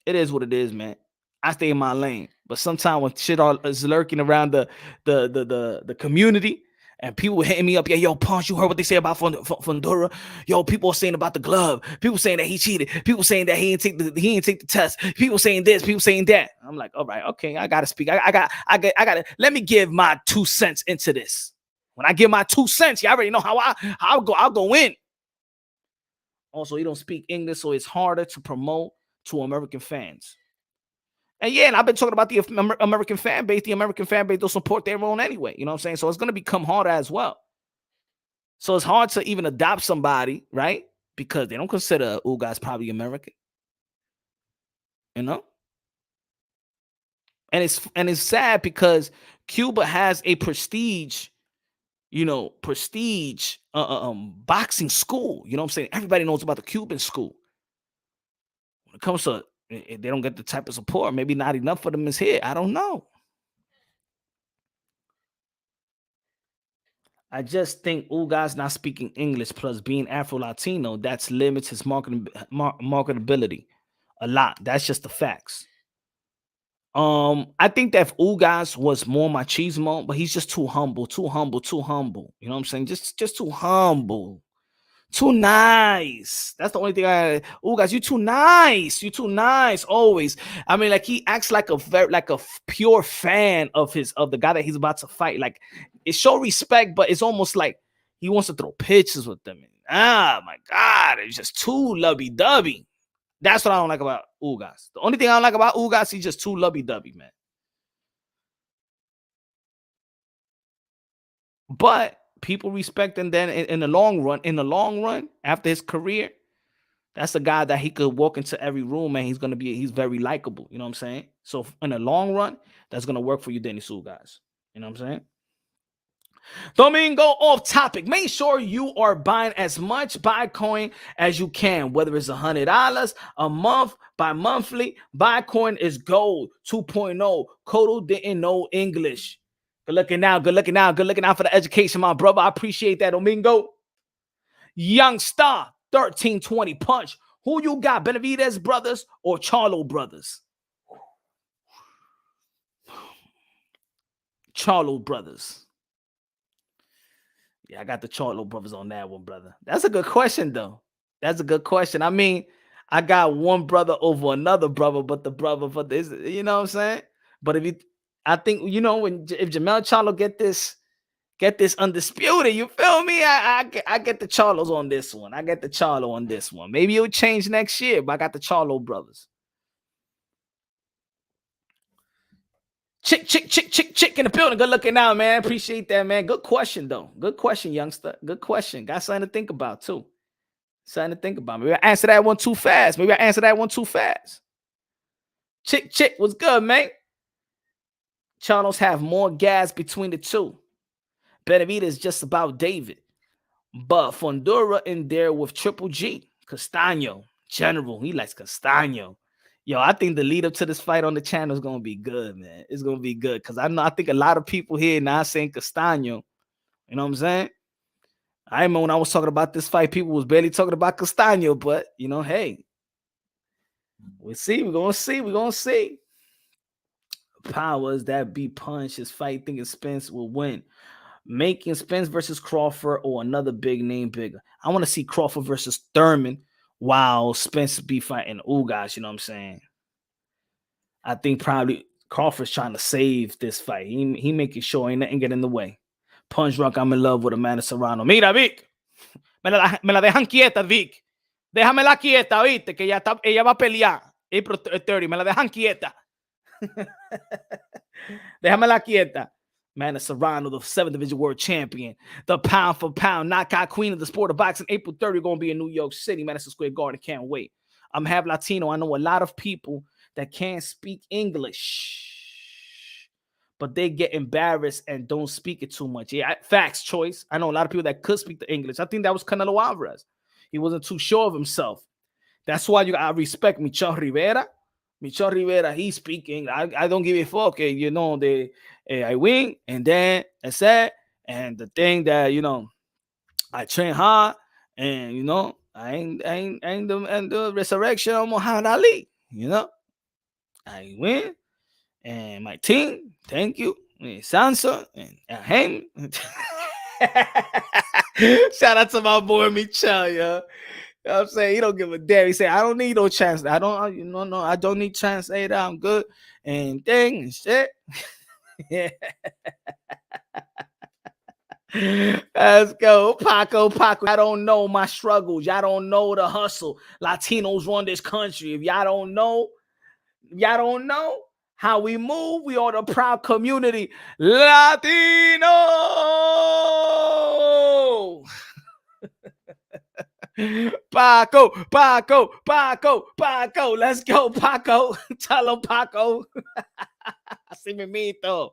Speaker 2: It is what it is, man. I stay in my lane. But sometimes when shit all is lurking around the community and people hitting me up, yeah, yo, Punch, you heard what they say about Fundora? Yo, people are saying about the glove. People saying that he cheated. People saying that he didn't take the test. People saying this. People saying that. I'm like, all right, okay, I gotta speak. I gotta let me give my 2 cents into this. When I give my 2 cents, you already know how I'll go in. Also, he don't speak English, so it's harder to promote to American fans. And yeah, and I've been talking about the American fan base. The American fan base will support their own anyway. You know what I'm saying? So it's going to become harder as well. So it's hard to even adopt somebody, right? Because they don't consider Ugas probably American, you know? And it's sad because Cuba has a prestige, boxing school. You know what I'm saying? Everybody knows about the Cuban school. When it comes to they don't get the type of support, maybe not enough for them is here. I don't know. I just think Ugas not speaking English plus being Afro Latino, that's limits his marketability a lot. That's just the facts. I think that if Ugas was more machismo, but he's just too humble, too humble, too humble. You know what I'm saying? Just too humble. Too nice. That's the only thing Ugas, you too nice. You too nice always. I mean, like he acts like a pure fan of the guy that he's about to fight. Like it show respect, but it's almost like he wants to throw pictures with them. My God, it's just too lovey-dovey. That's what I don't like about Ugas. The only thing I don't like about Ugas, he's just too lovey-dovey, man. But people respect him then in the long run, after his career, that's a guy that he could walk into every room and he's very likable. You know what I'm saying? So in the long run, that's gonna work for you, Dennis Ugas. You know what I'm saying? Domingo, off topic. Make sure you are buying as much Bitcoin as you can, whether it's $100 a month, bi-monthly. Bitcoin is gold 2.0. Kodo didn't know English. Good looking now, good looking now, good looking out for the education, my brother. I appreciate that, Domingo. Young Star, 1320 punch. Who you got, Benavidez brothers or Charlo brothers? Charlo brothers. Yeah, I got the Charlo brothers on that one, brother. That's a good question, though. That's a good question. I mean, I got one brother over another brother, but the brother for this, you know what I'm saying? But I think if Jamel Charlo get this undisputed, you feel me? I get the Charlos on this one. I get the Charlo on this one. Maybe it'll change next year, but I got the Charlo brothers. Chick in the building. Good looking out, man. Appreciate that, man. Good question, though. Good question, youngster. Good question. Got something to think about, too. Something to think about. Maybe I answer that one too fast. Chick, what's good, man? Charlos have more gas between the two. Benavidez is just about David. But Fondura in there with Triple G. Castaño. General. He likes Castaño. Yo, I think the lead up to this fight on the channel is going to be good, man. It's going to be good. Because I think a lot of people here now saying Castaño. You know what I'm saying? I remember when I was talking about this fight, people was barely talking about Castaño. But, you know, hey. We'll see. We're going to see. Powers that beat Punch his fight thinking Spence will win. Making Spence versus Crawford or another big name bigger. I want to see Crawford versus Thurman while Spence be fighting Ugas, you know what I'm saying? I think probably Crawford's trying to save this fight. He making sure ain't nothing get in the way. Punch Drunk, I'm in love with Amanda Serrano. Mira, Vic. Me la dejan quieta, Vic. Déjamela quieta, oíste, que ella va a pelear. April 30, me la dejan quieta. Déjamela quieta. Amanda Serrano, the 7th Division World Champion, the pound for pound knockout queen of the sport of boxing. April 30, going to be in New York City, Madison Square Garden. Can't wait. I'm half Latino. I know a lot of people that can't speak English, but they get embarrassed and don't speak it too much. Yeah, facts, Choice. I know a lot of people that could speak the English. I think that was Canelo Alvarez. He wasn't too sure of himself. That's why I respect Michel Rivera. Michel Rivera, he's speaking. I don't give a fuck. You know, I win, and then that's it. And the thing that, you know, I train hard, and, you know, I ain't the resurrection of Muhammad Ali. You know, I win, and my team, thank you, Sansa, and him. Shout out to my boy Michel, yo. You know what I'm saying? He don't give a damn. He say, I don't need no chance. I don't need translator. I'm good. And thing and shit. Yeah. Let's go. Paco. I don't know my struggles. Y'all don't know the hustle. Latinos run this country. If y'all don't know how we move. We are the proud community. Latino. Paco. Let's go, Paco. Tell him, Paco. Así mismito.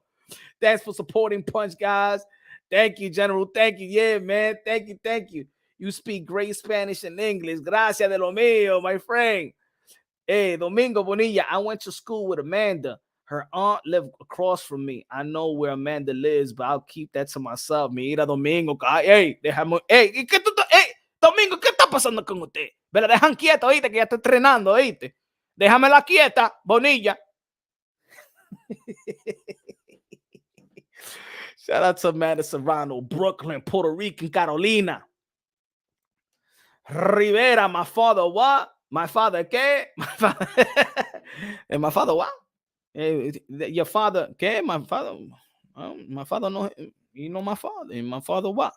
Speaker 2: Thanks for supporting Punch, guys. Thank you, General. Thank you. Yeah, man. Thank you. You speak great Spanish and English. Gracias de lo mío, my friend. Hey, Domingo Bonilla. I went to school with Amanda. Her aunt lived across from me. I know where Amanda lives, but I'll keep that to myself. Mira, Domingo. Hey, déjame. Hey, Domingo, ¿qué está pasando con usted? Me la dejan quieta, oíste, que ya está entrenando, oíste. Déjamela quieta, Bonilla. Shout out to Amanda Serrano, Brooklyn, Puerto Rican, Carolina. Rivera, my father what? My father ¿qué? My father, my father what? Your father ¿qué? My father no, you know my father. And my father what?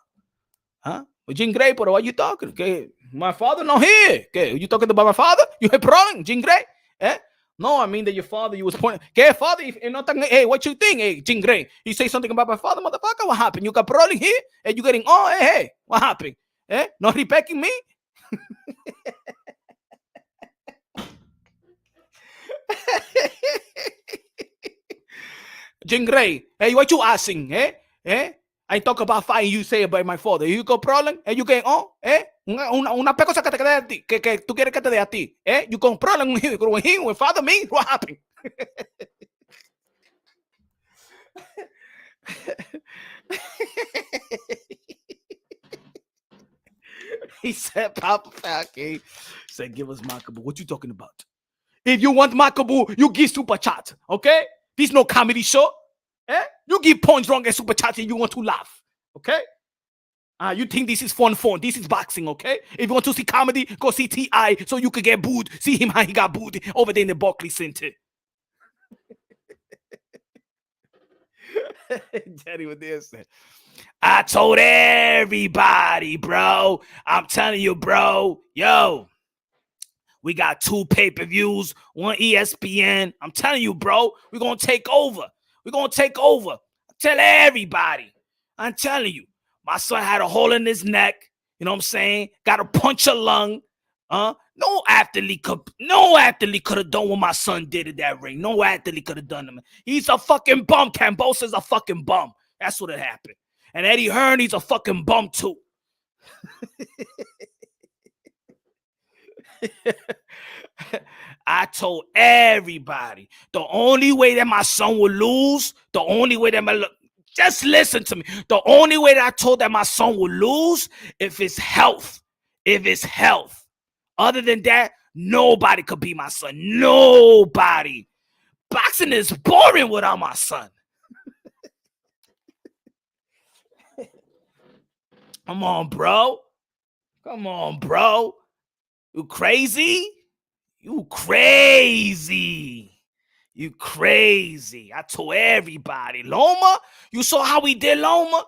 Speaker 2: Huh? Jean Grey, but what you talking? Okay, my father not here. Okay, you talking about my father? You have problem, Jean Grey? Eh? No, I mean that your father, you was pointing. Okay, father, if not, hey, what you think? Hey, Jean Grey, you say something about my father, motherfucker. What happened? You got problem here, and you getting hey, what happened? Eh? Not respecting me? Jean Grey, hey, what you asking? Eh? I talk about fighting, you say about my father. You got problem? And you get una cosa que te quede a ti, que tú quieres que te dé a ti. You got problem with him, with father, me? What happened? He said, Papa Falcon said, give us Makabu. What you talking about? If you want Makabu, you give super chat, okay? This no comedy show. You give Punch Drunk and super chat and you want to laugh, okay? You think this is fun? This is boxing, okay? If you want to see comedy, go see T.I. so you could get booed. See him how he got booed over there in the Barclays Center. Daddy was there saying, I told everybody, bro. I'm telling you, bro. Yo, we got 2 pay-per-views, 1 ESPN. I'm telling you, bro. We're going to take over. We're going to take over. Tell everybody. I'm telling you. My son had a hole in his neck. You know what I'm saying? Got a puncture lung. No athlete could have done what my son did in that ring. No athlete could have done it. He's a fucking bum. Cambosa's a fucking bum. That's what it happened. And Eddie Hearn, he's a fucking bum too. I told everybody the only way that my son would lose, the only way that just listen to me. The only way that I told that my son would lose if it's health. If it's health. Other than that, nobody could beat my son. Nobody. Boxing is boring without my son. Come on, bro. Come on, bro. You crazy? You crazy. You crazy. I told everybody. Loma, you saw how we did Loma?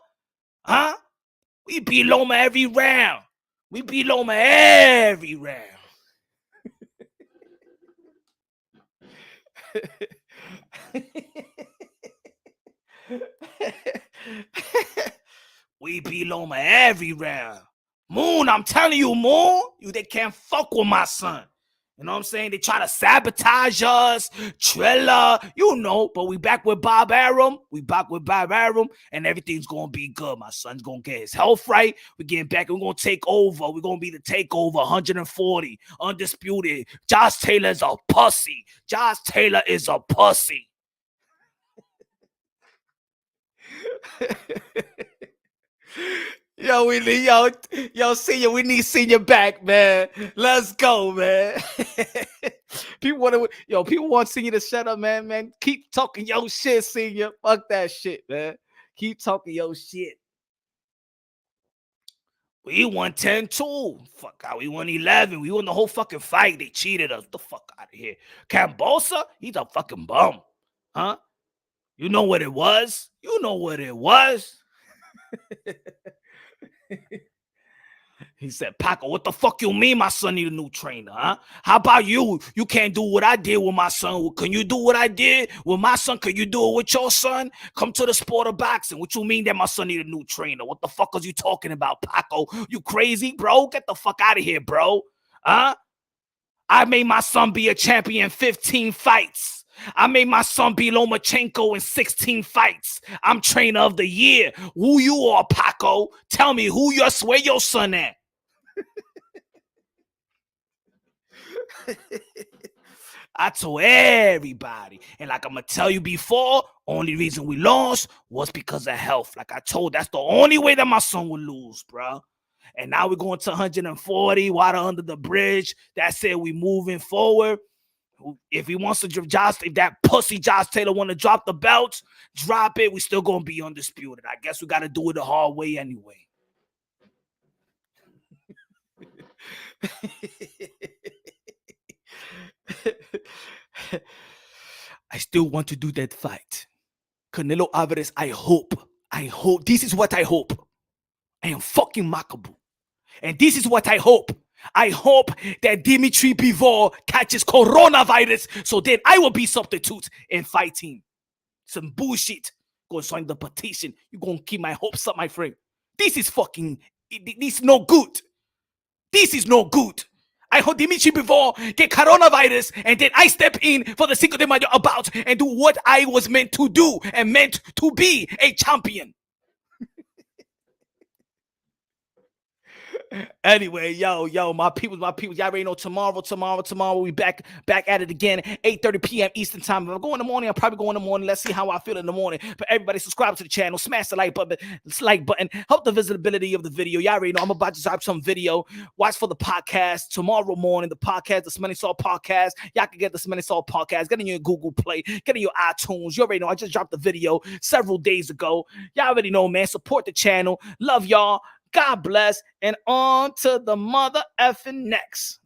Speaker 2: Huh? We beat Loma every round. We beat Loma every round. We beat Loma every round. Moon, I'm telling you, Moon, they can't fuck with my son. You know what I'm saying? They try to sabotage us, Trilla, you know, but we back with Bob Arum. We back with Bob Arum, and everything's going to be good. My son's going to get his health right. We're getting back. We're going to take over. We're going to be the takeover, 140, undisputed. Josh Taylor's a pussy. Josh Taylor is a pussy. Yo, senior, we need senior back, man. Let's go, man. People want senior to shut up, man. Keep talking your shit, senior. Fuck that shit, man. Keep talking your shit. We won 10-2. Fuck out. We won 11. We won the whole fucking fight. They cheated us. Get the fuck out of here. Cambosa, he's a fucking bum. Huh? You know what it was? You know what it was. He said, Paco, what the fuck you mean my son need a new trainer, huh? How about you? You can't do what I did with my son. Can you do what I did with my son? Can you do it with your son? Come to the sport of boxing. What you mean that my son need a new trainer? What the fuck are you talking about, Paco? You crazy, bro? Get the fuck out of here, bro. Huh? I made my son be a champion 15 fights. I made my son be Lomachenko in 16 fights. I'm trainer of the year. Who you are, Paco? Tell me where your son at? I told everybody. And like I'm going to tell you before, only reason we lost was because of health. Like I told, that's the only way that my son would lose, bro. And now we're going to 140, water under the bridge. That's it. We moving forward. If he wants to if that pussy Josh Taylor want to drop the belts, drop it. We still going to be undisputed. I guess we got to do it the hard way anyway. I still want to do that fight. Canelo Alvarez, I hope. This is what I hope. I am fucking Makabu. And this is what I hope. I hope that Dimitri Bivol catches coronavirus so that I will be substitute and fight him. Some bullshit. Go and sign the petition. You're going to keep my hopes up, my friend. This is no good. This is no good. I hope Dimitri Bivol get coronavirus and then I step in for the Cinco de Mayo about and do what I was meant to do and meant to be a champion. Anyway, yo, my people, y'all already know tomorrow we back at it again, 8:30 p.m. Eastern time. If I go in the morning, I'll probably go in the morning. Let's see how I feel in the morning. But everybody subscribe to the channel, smash the like button, help the visibility of the video. Y'all already know I'm about to drop some video. Watch for the podcast tomorrow morning, the podcast, the Smelling Salt podcast. Y'all can get the Smelling Salt podcast, get in your Google Play, get in your iTunes. You already know I just dropped the video several days ago. Y'all already know, man. Support the channel. Love y'all. God bless, and on to the mother effing next.